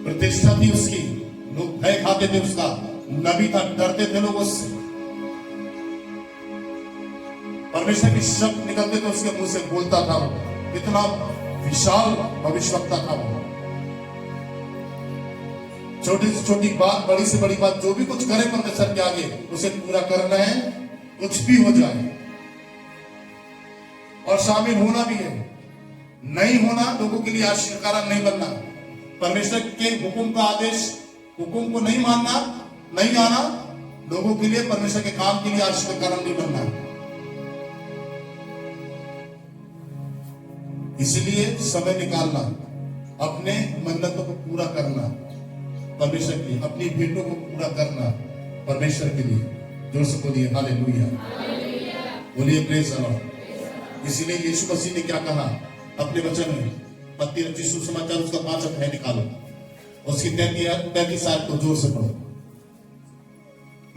प्रतिष्ठा थी उसकी, लोग भय खाते थे उसका, नबी था, डरते थे लोग उससे। परमेश्वर के शब्द निकलते थे उसके मुंह से, बोलता था, इतना विशाल भविष्यवक्ता था वो। छोटी से छोटी बात, बड़ी से बड़ी बात, जो भी कुछ करे परमेश्वर के आगे उसे पूरा करना है, कुछ भी हो जाए, और शामिल होना भी है। नहीं होना, लोगों के लिए आशीष का कारण नहीं बनना, परमेश्वर के हुक्म का आदेश, हुक्म को नहीं मानना, नहीं आना, लोगों के लिए परमेश्वर के काम के लिए आशीष का कारण नहीं बनना। इसलिए समय निकालना, अपने मन्नतों को पूरा करना परमेश्वर के लिए, अपनी भेंटों को पूरा करना परमेश्वर के लिए। जोर से बोलिए हालेलुया, बोलिए प्रेज द लॉर्ड। इसीलिए यीशु मसीह ने क्या कहा अपने वचन में, मत्ती रचित सुसमाचार उसका 5 अध्याय निकालो, उसकी 33 आयत को जोर से पढ़ो।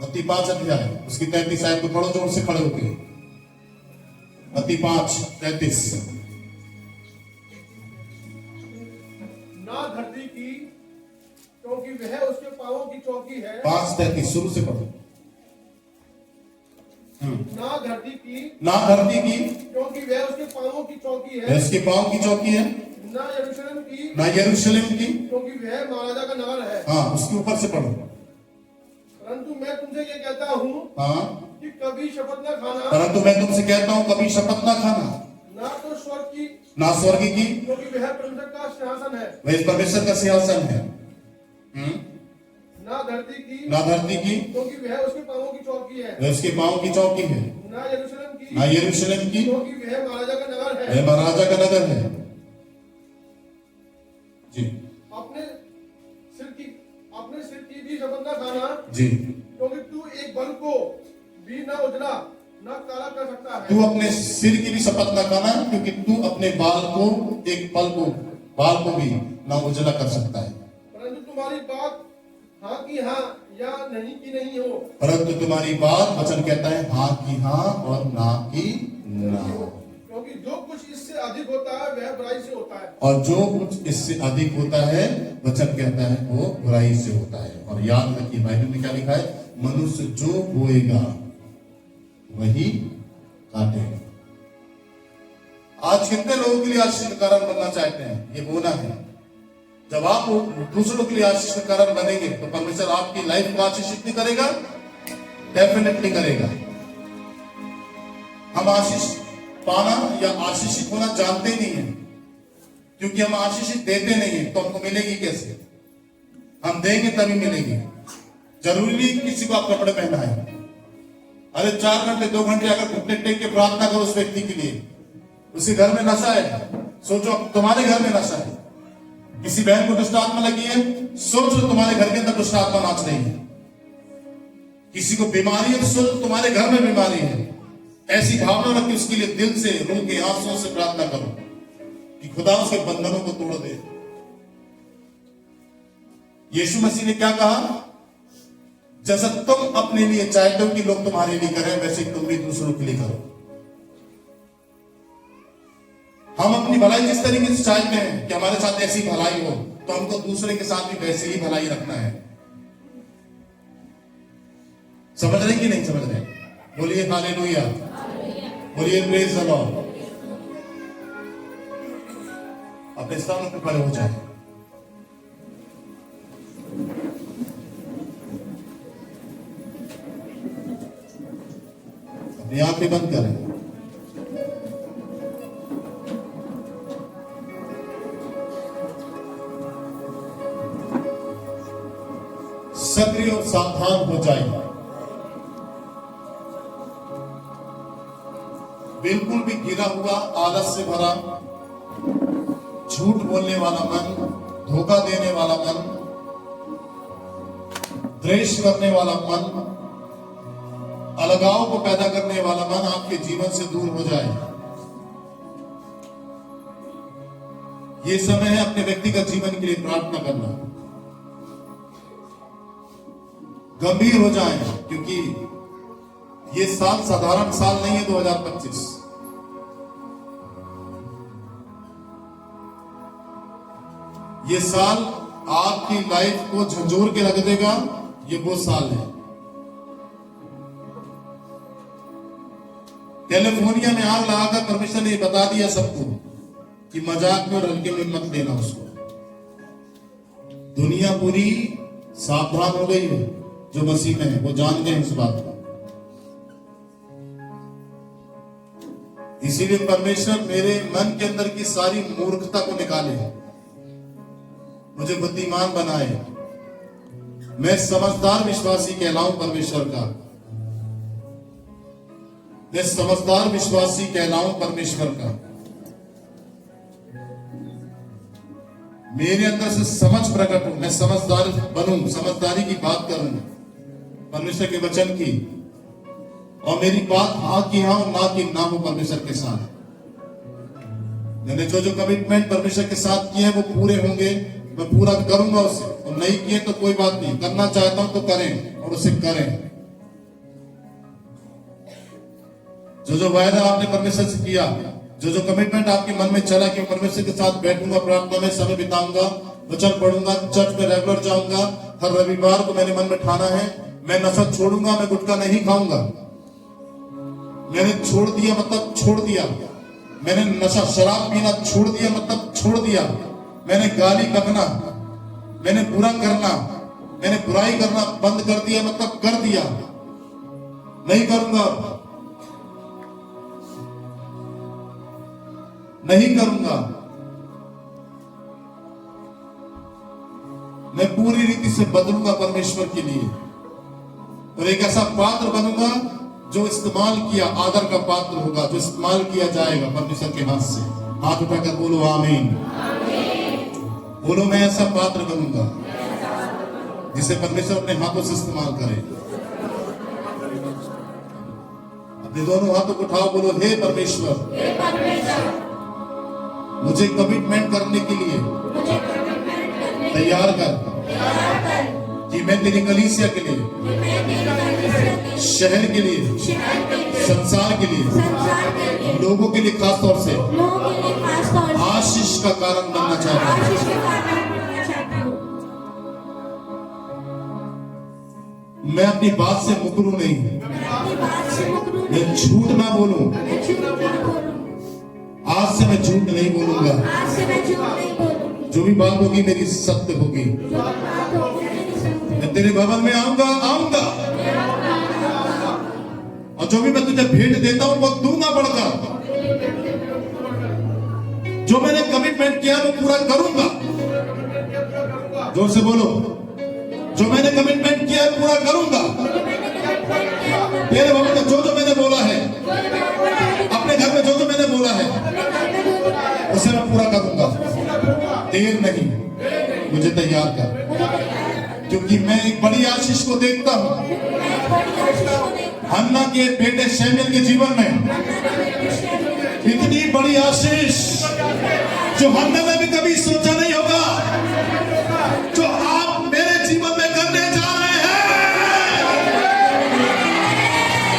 मत्ती 5 अध्याय उसकी 33 आयत को पढ़ो जोर से खड़े होकर। मत्ती 5:33। ना धरती की, क्योंकि वह उसके पांवों की चौकी है। 5:33 शुरू से पढ़ो। ना धरती की, क्योंकि वह उसके पांवों की चौकी है। उसके पांव की चौकी है। ना यरूशलेम की, की, क्योंकि वह महाराजा का नगर है। हाँ, उसके ऊपर से पढ़ो। परंतु मैं तुमसे ये कहता हूँ, हाँ, कि कभी शपथ न खाना, परंतु मैं तुमसे कहता हूँ कभी शपथ ना खाना, ना तो स्वर्ग की, ना स्वर्ग की, क्योंकि वह परमेश्वर का सिंहासन है। वह परमेश्वर का सिंहासन है। ना धरती की, क्योंकि वह उसके पांवों की चौकी है। वह उसके पांव की चौकी है। ना यरूशलेम की, क्योंकि वह महाराजा का नगर है। वह महाराजा का नगर है। जी, अपने सिर की भी शपथ न खाना जी, क्योंकि तू एक बल को भी न उजला न काला कर सकता है। तू अपने सिर की भी शपथ न खाना, क्योंकि तू अपने बाल को, एक बाल को भी ना उजला कर सकता है। परंतु तुम्हारी बात हाँ की हाँ या नहीं की नहीं हो। परंतु तुम्हारी बात, वचन कहता है, हाँ की हाँ और ना की ना। क्योंकि जो कुछ इससे अधिक होता है वह बुराई से होता है, और जो कुछ इससे अधिक होता है, वचन कहता है, वो बुराई से होता है। और याद रखिए, बाइबल में क्या लिखा है, मनुष्य जो बोएगा वही काटेगा। आज कितने लोगों के लिए आशीष का कारण बनना चाहते हैं? ये बोना है। जब आप दूसरों के लिए आशीष का कारण बनेंगे तो परमेश्वर आपकी लाइफ को आशीषित नहीं करेगा? डेफिनेटली करेगा। हम आशीष पाना या आशीषित होना जानते ही नहीं है, क्योंकि हम आशीषित देते नहीं है तो हमको मिलेगी कैसे? हम देंगे तभी मिलेगी। जरूरी नहीं किसी को आप कपड़े पहनाए। अरे 4 घंटे 2 घंटे अगर घुटने टेक के प्रार्थना करो उस व्यक्ति के लिए, उसी घर में नशा है, सोचो तुम्हारे घर में नशा है। किसी बहन को दुष्ट आत्मा लगी है, सोचो तुम्हारे घर के अंदर दुष्ट आत्मा नाच रही है। किसी को बीमारी है तो सोचो तुम्हारे घर में बीमारी है। ऐसी भावना रख के उसके लिए दिल से, रूह के आंसुओं से प्रार्थना करो कि खुदा उसके बंधनों को तोड़ दे। यीशु मसीह ने क्या कहा? जैसा तुम अपने लिए चाहते हो कि लोग तुम्हारे लिए करें, वैसे तुम भी दूसरों के लिए करो। हम अपनी भलाई जिस तरीके से चाहते हैं कि हमारे साथ ऐसी भलाई हो, तो हमको दूसरे के साथ भी वैसे ही भलाई रखना है। समझ रहे कि नहीं समझ रहे? बोलिए हालेलुया, बोलिए प्रेज द लॉर्ड। अपने स्थानों पर खड़े हो जाए। अपनी आंखें बंद करें। सक्रिय और सावधान हो जाए। बिल्कुल भी गिरा हुआ, आलस से भरा, झूठ बोलने वाला मन, धोखा देने वाला मन, द्वेष करने वाला मन, अलगाव को पैदा करने वाला मन आपके जीवन से दूर हो जाए। ये समय है अपने व्यक्तिगत जीवन के लिए प्रार्थना करना। गंभीर हो जाएं, क्योंकि ये साल साधारण साल नहीं है। 2025 ये साल आपकी लाइफ को झंझोर के रख देगा। ये वो साल है। कैलिफोर्निया में आग लगाकर परमेश्वर ने बता दिया सबको कि मजाक में और हल्के में मत लेना उसको। दुनिया पूरी सावधान हो गई है, जो मसीह में है वो जान गए इस बात को। इसीलिए परमेश्वर मेरे मन के अंदर की सारी मूर्खता को निकाले, मुझे बुद्धिमान बनाए, मैं समझदार विश्वासी कहलाऊं परमेश्वर का। मैं समझदार विश्वासी कहलाऊं परमेश्वर का। मेरे अंदर से समझ प्रकट हो, मैं समझदार बनूं, समझदारी की बात करूं परमेश्वर के वचन की, और मेरी बात हाँ की हाँ और ना की ना हो परमेश्वर के साथ। मैंने जो जो कमिटमेंट परमेश्वर के साथ किए हैं वो पूरे होंगे, मैं पूरा करूंगा उसे, और नहीं किए तो कोई बात नहीं, करना चाहता हूं तो करें और उसे करें। जो जो वायदा आपने परमेश्वर से किया, जो जो कमिटमेंट आपके मन में चला कि परमेश्वर के साथ बैठूंगा, प्रार्थना में समय बिताऊंगा, वचन पढ़ूंगा, चर्च में रेगुलर जाऊंगा, हर रविवार को मैंने मन में ठाना है मैं नशा छोड़ूंगा, मैं गुटखा नहीं खाऊंगा। मैंने छोड़ दिया मतलब छोड़ दिया। मैंने नशा शराब पीना छोड़ दिया मतलब छोड़ दिया। मैंने गाली बकना, मैंने बुरा करना, मैंने बुराई करना बंद कर दिया मतलब कर दिया। नहीं करूंगा, नहीं करूंगा। मैं पूरी रीति से बदलूंगा परमेश्वर के लिए, और एक ऐसा पात्र बनूंगा जो इस्तेमाल किया, आदर का पात्र होगा, जो इस्तेमाल किया जाएगा परमेश्वर के हाथ से। हाथ उठाकर बोलो आमीन। बोलो मैं ऐसा पात्र बनूंगा जिसे परमेश्वर अपने हाथों से इस्तेमाल करे। अपने दोनों हाथों को उठाओ, बोलो हे परमेश्वर, मुझे कमिटमेंट करने के लिए तैयार कर कि मैं तेरी कलीसिया के लिए, शहर के लिए, संसार के लिए, लोगों के लिए खास तौर से आशीष का कारण बनना चाहता हूं। मैं अपनी बात से मुकरूं नहीं, मैं झूठ ना बोलूं। आज से मैं झूठ नहीं बोलूंगा। जो भी बात होगी मेरी सत्य होगी। मैं तेरे भवन में आऊंगा और जो भी मैं तुझे भेंट देता हूं वो दूंगा बढ़कर। जो मैंने कमिटमेंट किया वो पूरा करूंगा। जोर से बोलो, जो मैंने कमिटमेंट किया है पूरा करूंगा। तेरे बाबू में जो जो मैंने बोला है, अपने घर में जो जो मैंने बोला है, उसे मैं पूरा करूंगा। देर नहीं, मुझे तैयार कर, क्योंकि मैं एक बड़ी आशीष को देखता हूं हन्ना के बेटे शैमुएल के जीवन में। इतनी बड़ी आशीष जो हन्ना ने भी कभी सोचा नहीं होगा, जो आप मेरे जीवन में करने जा रहे हैं।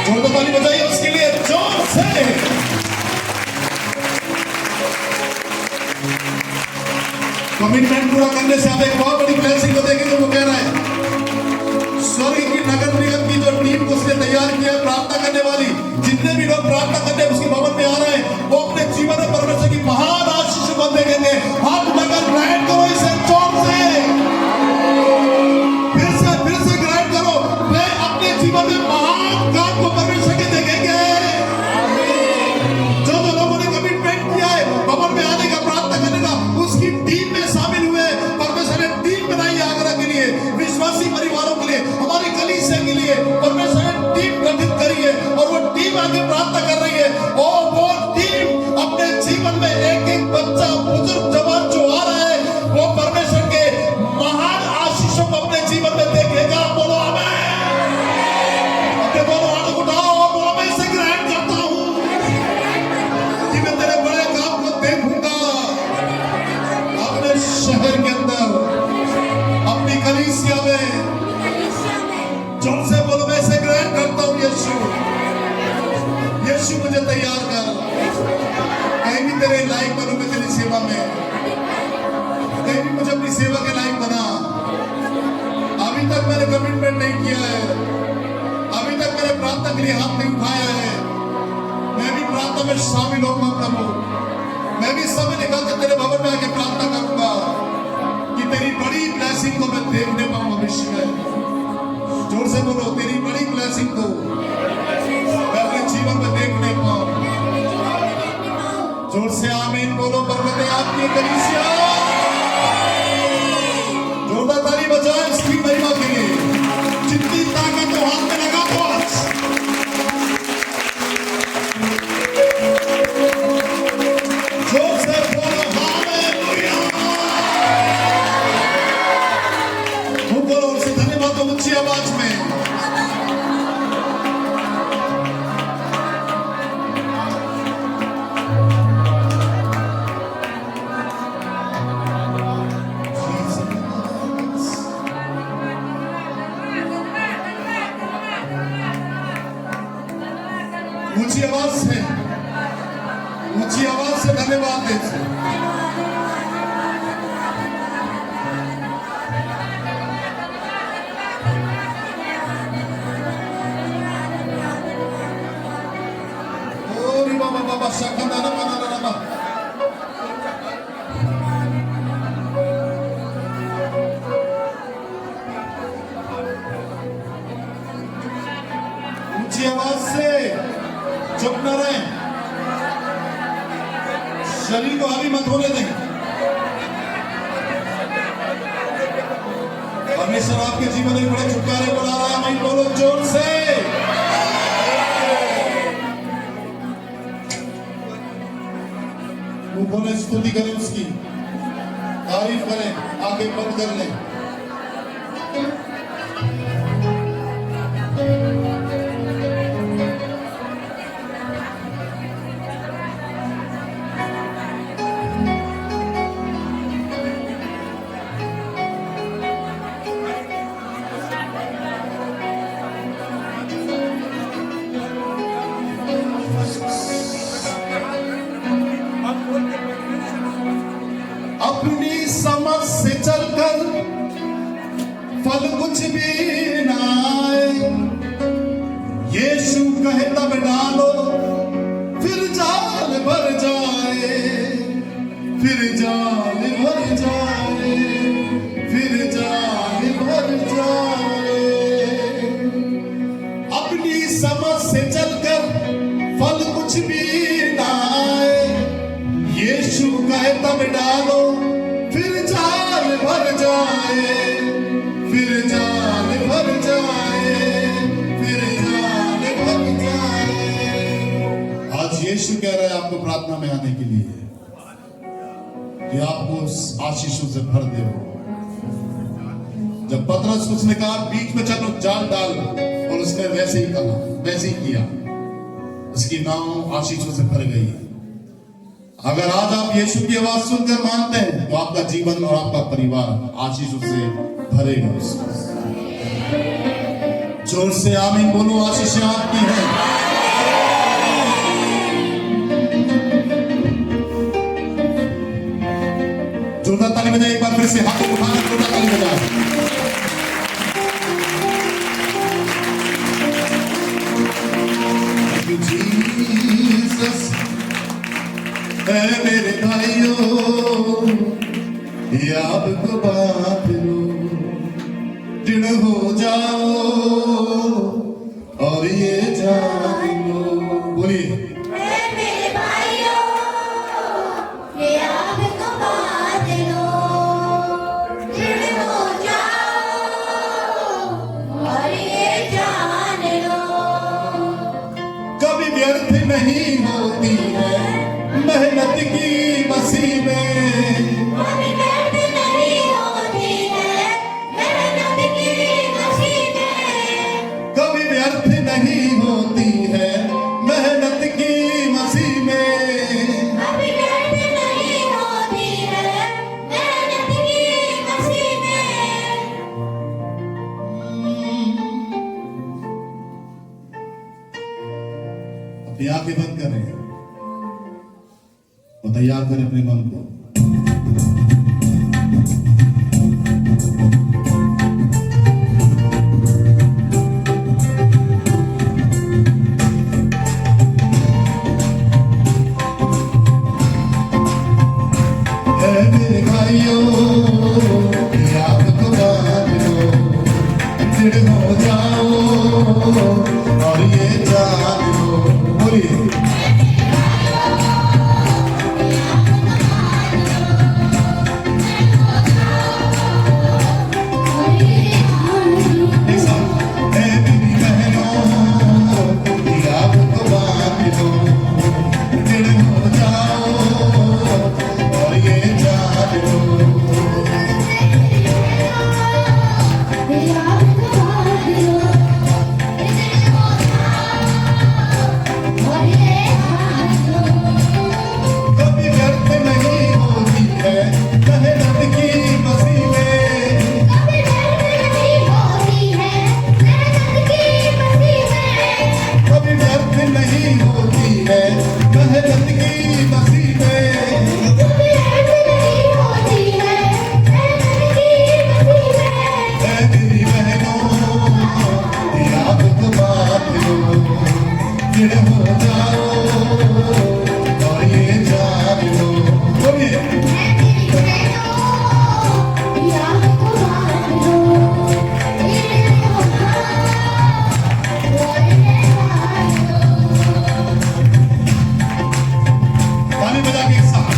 जोर से ताली बजाइए उसके लिए, जोर से। कमिटमेंट पूरा करने से आप एक बहुत बड़ी ब्लेसिंग को देखेंगे। वो कह रहा है स्वर्ग की नगर निगम की जो टीम को उसने तैयार किया, प्रार्थना करने वाली, जितने भी लोग प्रार्थना करने उसके भवन में आ रहे हैं, वो अपने जीवन में परमेश्वर की महान आशीष को देखेंगे। हाथ मगर ग्रहण करो इसे जोर से, फिर से ग्रहण करो। मैं अपने जीवन में महान काम को परमेश्वर के देखेंगे। जो जो लोगों ने कमिटमेंट किया है भवन में आने का, प्रार्थना करने का, उसकी टीम में शामिल हुए। परमेश्वर ने टीम बनाई आगरा के लिए, विश्वासी परिवारों के लिए, हमारी कलीसिया के लिए परमेश्वर ने टीम गठित करी है और वो टीम आगे प्रार्थना कर रही है। और वो टीम अपने जीवन में एक एक बच्चा, बुजुर्ग, जवान जो आ रहा है, वो परमेश्वर के महान आशीषों को अपने जीवन में देखेगा। बोलो आमीन। अपने दोनों हाथ उठाओ और बोलो मैं इसे ग्रहण करता हूं कि मैं तेरे बड़े काम को देखूंगा अपने शहर के अंदर, अपनी कलीसिया में। जोर से बोलो मैं इसे ग्रहण करता हूं। यीशु, यीशु मुझे तैयार कर। कहीं भी तेरे लायक बनूं मैं तेरी सेवा में, कहीं भी मुझे अपनी सेवा के लायक बना। अभी तक मैंने कमिटमेंट नहीं किया है, अभी तक मैंने प्रार्थना के लिए हाथ नहीं उठाया है। मैं भी प्रार्थना में शामिल होऊंगा प्रभु। मैं भी समय निकाल कर तेरे भवन में आके प्रार्थना करूंगा कि तेरी बड़ी ब्लेसिंग को मैं देखने पाऊं भविष्य में। जोर से बोलो, तेरी बड़ी ब्लेसिंग को मैं अपने जीवन में देखने पाऊं। जोर से आमीन बोलो। बरकतें आपकी कलीसिया। जोरदार ताली बजाओ इसकी महिमा के लिए। जितनी ताकत हो हाथ में लगा दो आज। जोर से बोलो हालेलुया। वो बोलो उसे धन्यवाद दो ऊंची आवाज में। ऊंची आवाज से, ऊंची आवाज से धन्यवाद दे। ओरी बाबा बाबा शकंदा ना ना ना ना। ऊंची आवाज से, चुप न रहे, शरीर को हावी मत होने दें। परमेश्वर आपके जीवन में बड़े छुटकारे को ला रहा है। आमीन बोलो जोर से। वो बोले स्तुति करें, उसकी तारीफ करें, आगे बंद कर लें। अपनी समझ से चलकर फल कुछ भी ना आए, यीशु कहे तब डालो, फिर जाल भर जाए, फिर जाल भर जाए, फिर जाल भर जाए। अपनी समझ से चलकर फल कुछ भी ना आए, यीशु कहे दम डालो फिर जाल भर जाए, फिर जाल भर जाए, फिर जाल भर जाए। आज यीशु कह रहा है आपको प्रार्थना में आने के लिए कि आपको उस आशीषों से भर दे। जब पतरस उसने कहा बीच में चलो जाल डाल, और उसने वैसे ही कहा, वैसे ही किया, उसकी नाव आशीषों से भर गई। अगर आज आप यीशु की आवाज सुनकर मानते हैं तो आपका जीवन और आपका परिवार आशीषों से भरेगा। जोर से आमीन बोलो, आशीषें आपकी हैं। जोरदार ताली बजाए, एक बार फिर से हाथ उठाना, जोरदार ताली बजाए। जीसस है मेरे भाइयों, याद को बांध लो, दृढ़ हो जाओ और ये जान लो। बोलिए, मेरे भाइयों, ये आपको बांध लो, दृढ़ हो जाओ और ये जान लो। कभी व्यर्थ नहीं होती है मेहनत की मसीह में, कभी व्यर्थ नहीं होती है मेहनत की मसीह में, कभी व्यर्थ नहीं होती है मेहनत की मसीह में। कभी व्यर्थ नहीं होती है मेहनत की मसीह में। अपनी आंखें बंद करें और तैयार करें अपने मन को। है मेरे भाइयों, याद को बांध लो, दृढ़ हो जाओ और ये जान लो। बोलिए, एक साथ, है मेरी बहनों, याद को बांध लो, दृढ़ हो जाओ और ये जान लो। कभी व्यर्थ नहीं होती है मेहनत की मसीह में, कभी व्यर्थ नहीं होती है मेहनत की मसीह में, कभी व्यर्थ नहीं होती है मेहनत की मसीह में। कभी व्यर्थ नहीं होती है मेहनत की मसीह में। है मेरी बहनों, याद को बांध लो, दृढ़ हो जाओ और ये जान लो। बोलिए, मेरी बहनों, याद को बांध लो, दृढ़ हो जाओ और ये जान लो। ताली बजा के एक साथ।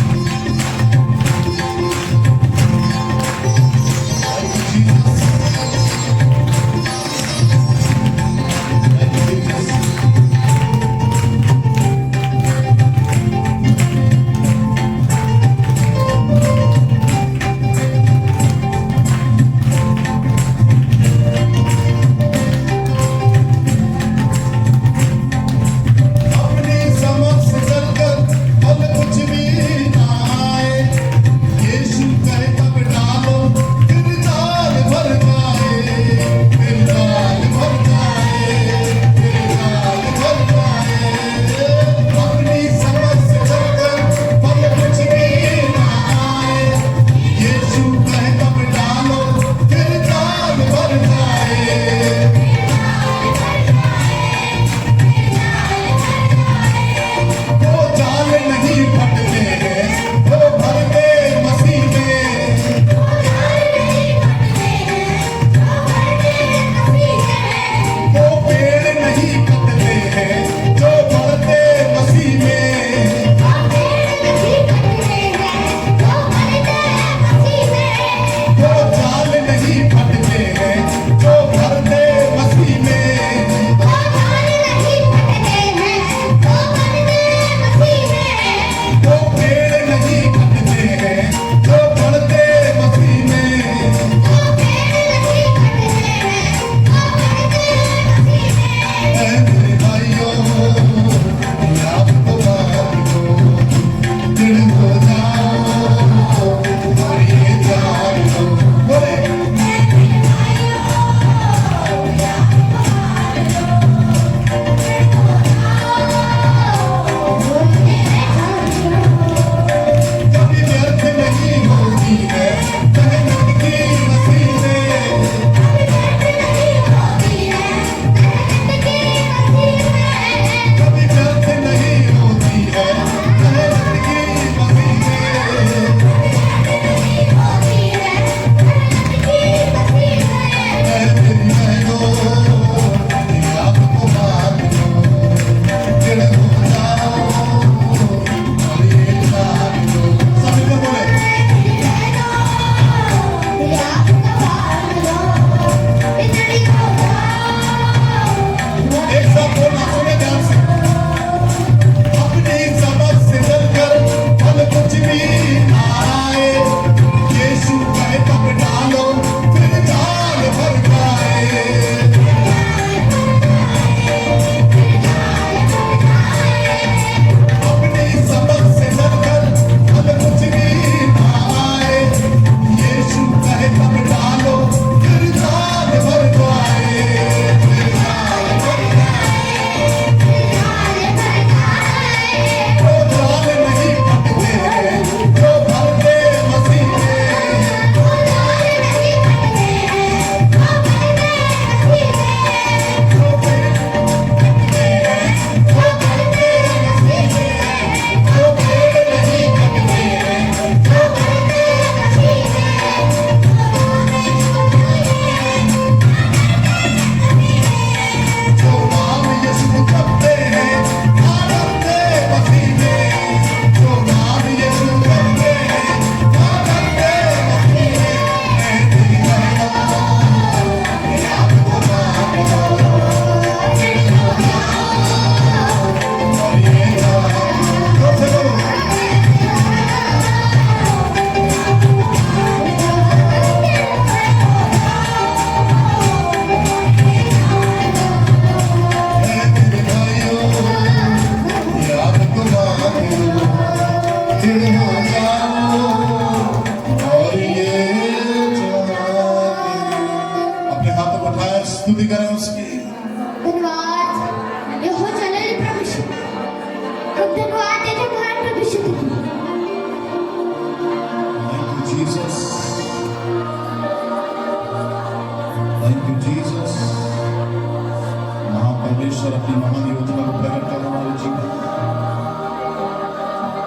Thank you, Jesus.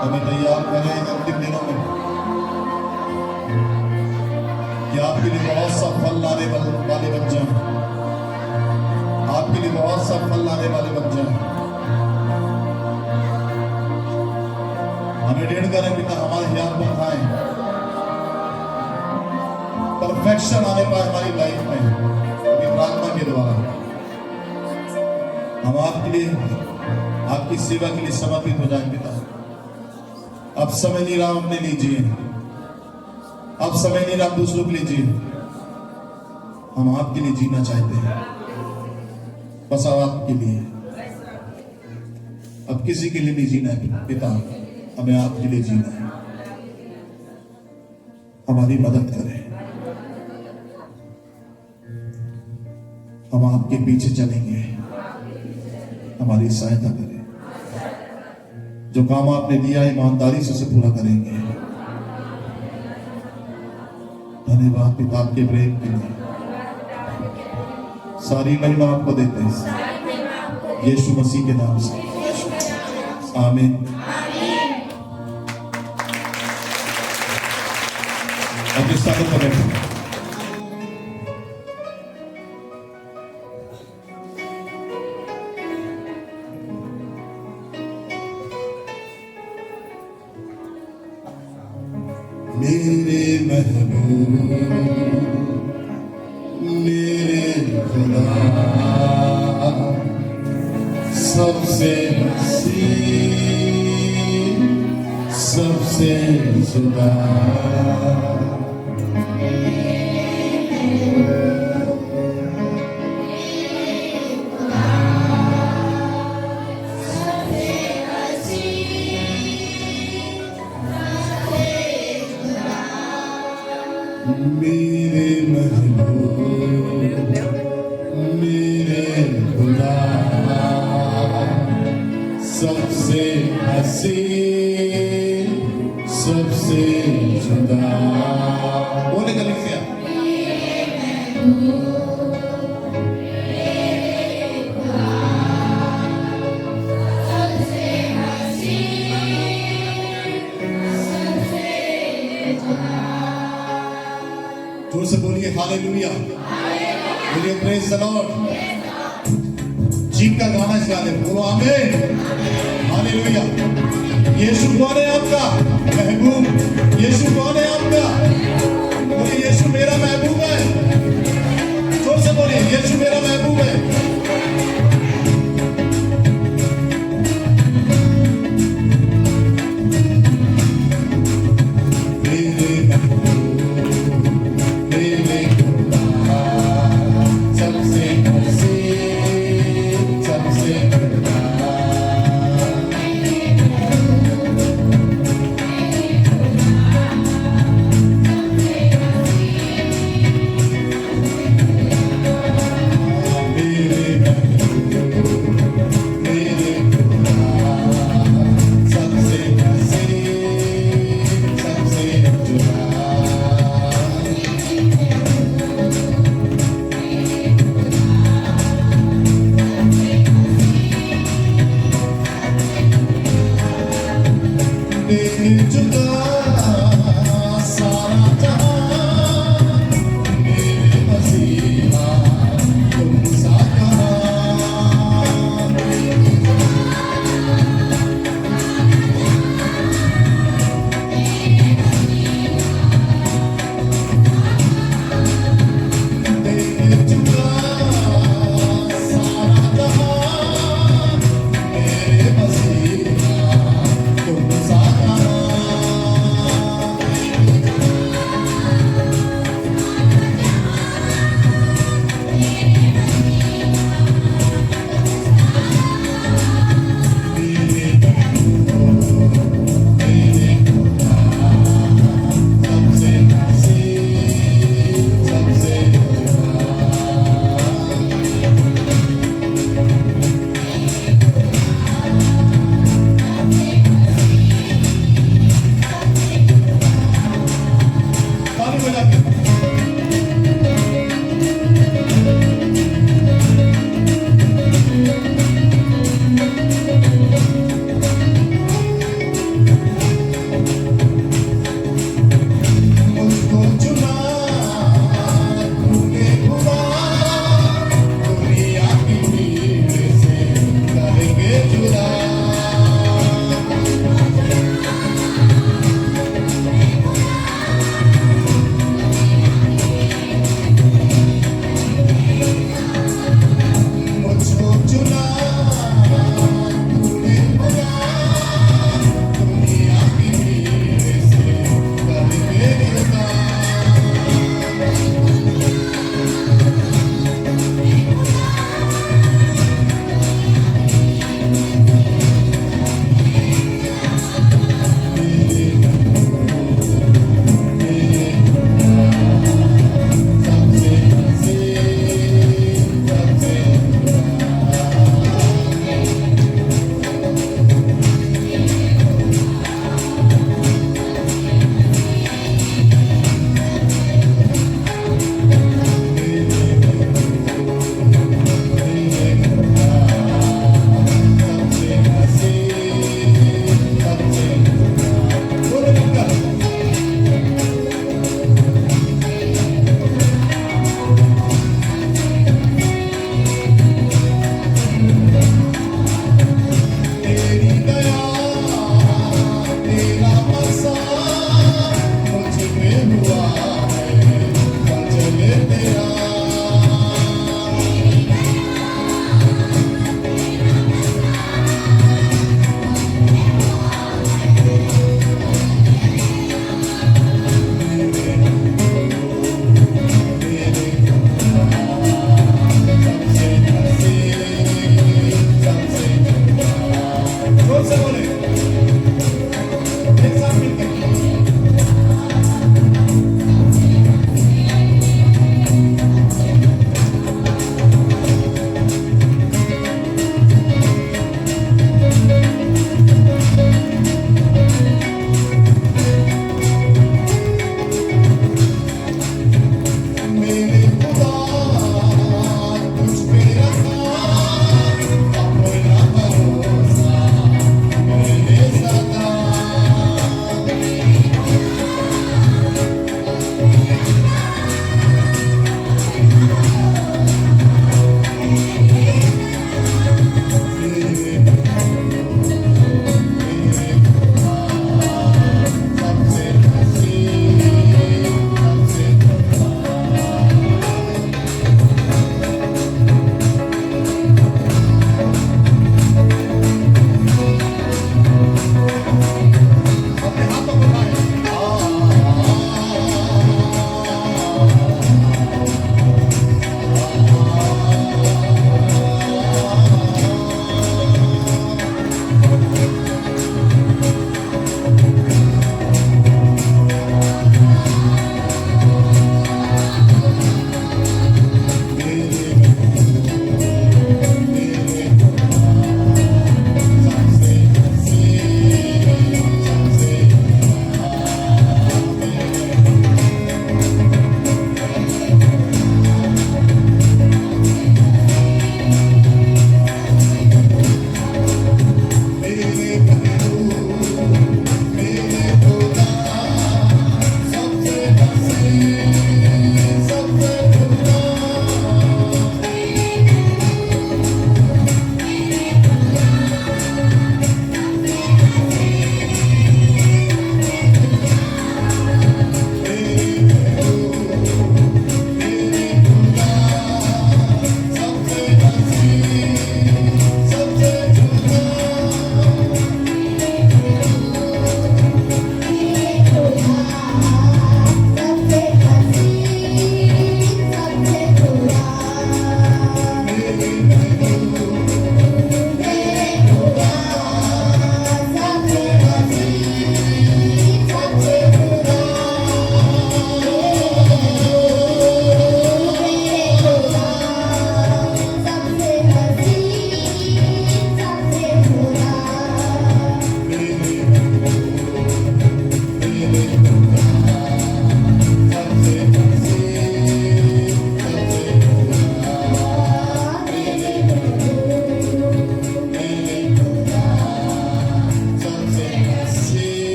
हमें तैयार करें इन अंतिम दिनों में कि आपके लिए बहुत सा फल लाने वाले बन जाएं, आपके लिए बहुत सा फल लाने वाले बन जाएं। हमें ऋण करें पिता, हमारे हियार पर खाएं, परफेक्शन आने पाए हमारी लाइफ में प्रार्थना के द्वारा। हम आपके लिए, आपकी सेवा के लिए समर्पित हो जाएं पिता। अब समय नहीं रहा अपने लिए जिए, अब समय नहीं रहा दूसरों के लिए जिए, हम आपके लिए जीना चाहते हैं, बस अब आपके लिए, अब किसी के लिए नहीं जीना है पिता, हमें आपके लिए जीना है। हमारी मदद करें, हम आपके पीछे चलेंगे, हमारी सहायता करें, जो काम आपने दिया ईमानदारी से उसे पूरा करेंगे। धन्यवाद पिता आपके प्रेम के लिए, सारी महिमा आपको देते हैं यीशु मसीह के नाम से, आमीन। अपने स्थान पर बैठो। मेरे महबूब मेरे खुदा सबसे हसीन सबसे जुदा, मेरे महबूब मेरे खुदा सबसे हसीन सबसे जुदा। बोले गलीसिया, जोर से बोलिए हालेलुया, बोलिए प्रेज द लॉर्ड। जीव का गाना गा दे, बोलो आमीन, हालेलुया। यीशु कौन है आपका महबूब? यीशु कौन है आपका? बोलिए यीशु मेरा महबूब है। जोर से बोलिए यीशु मेरा महबूब है।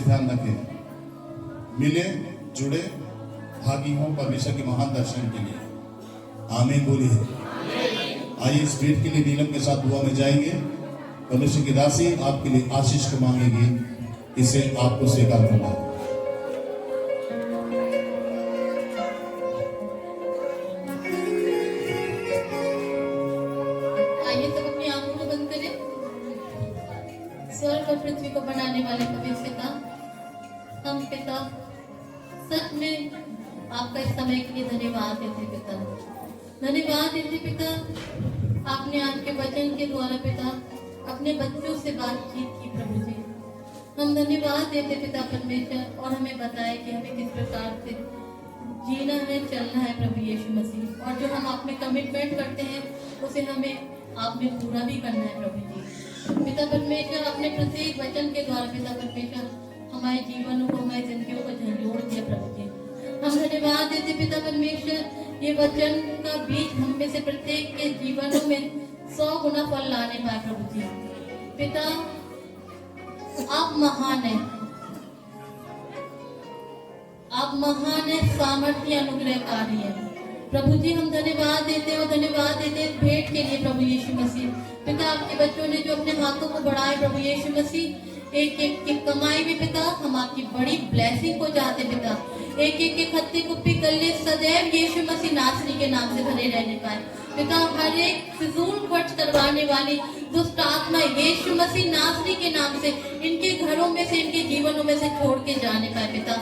ध्यान रखें। मिले, जुड़े, भागी हों परमेश्वर के महान दर्शन के लिए। आमीन बोलिए। आइए इस भेंट के लिए नीलम के साथ दुआ में जाएंगे। परमेश्वर की दासी आपके लिए आशीष को मांगेगी, इसे आपको स्वीकार करना है। आइए सब अपनी आंखों को बंद करें। स्वर्ग और पृथ्वी को बनाने वाले पवित्र पिता, हम पिता सच में आपका इस समय के लिए धन्यवाद देते पिता। धन्यवाद देते पिता, आपने आपके वचन के द्वारा पिता अपने बच्चों से बातचीत की प्रभु जी। हम धन्यवाद देते पिता परमेश्वर, और हमें बताया कि हमें किस प्रकार से जीना है, चलना है प्रभु यीशु मसीह, और जो हम आप में कमिटमेंट करते हैं उसे हमें आप में पूरा भी करना है प्रभु जी। पिता परमेश्वर, अपने प्रत्येक वचन के द्वारा पिता परमेश्वर हमारे जीवनों को, हमारी जिंदगियों को झंझोड़ दिया प्रभु जी। हम धन्यवाद देते पिता परमेश्वर, ये वचन का बीज हम में से प्रत्येक के जीवनों में 100 गुना फल लाने पाए प्रभु जी। पिता आप महान है, आप महान है, सामर्थ्य अनुग्रहकारी है प्रभु जी। हम धन्यवाद देते हैं और धन्यवाद देते हैं भेंट के लिए प्रभु यीशु मसीह। पिता आपके बच्चों ने जो अपने हाथों को बढ़ाए प्रभु यीशु मसीह, एक एक की कमाई में पिता हम आपकी बड़ी ब्लेसिंग को चाहते पिता। एक एक के खत्ते कुप्पी गले सदैव यीशु मसीह नासरी के नाम से भरे रहने पाए पिता। हर एक फिजूल खर्च करवाने वाली दुष्ट आत्मा यीशु मसीह नासरी के नाम से इनके घरों में से, इनके जीवनों में से छोड़ के जाने पाए पिता।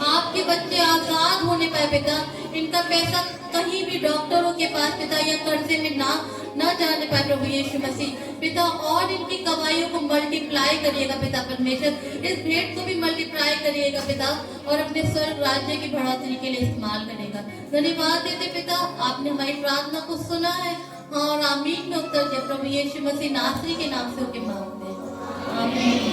आपके बच्चे आजाद होने पाए पिता। इनका पैसा कहीं भी डॉक्टरों के पास पिता या कर्जे में ना जाने पाए प्रभु यीशु मसीह पिता, और इनकी कमाइयों को मल्टीप्लाई करिएगा पिता परमेश्वर। इस भेंट को भी मल्टीप्लाई करिएगा पिता, और अपने स्वर्ग राज्य की बढ़ोतरी के लिए इस्तेमाल करेगा। धन्यवाद देते पिता, आपने हमारी प्रार्थना को सुना है, हाँ, और आमीन में उत्तर दिया प्रभु यीशु मसीह नासरी के नाम से होके मांगते हैं, आमीन।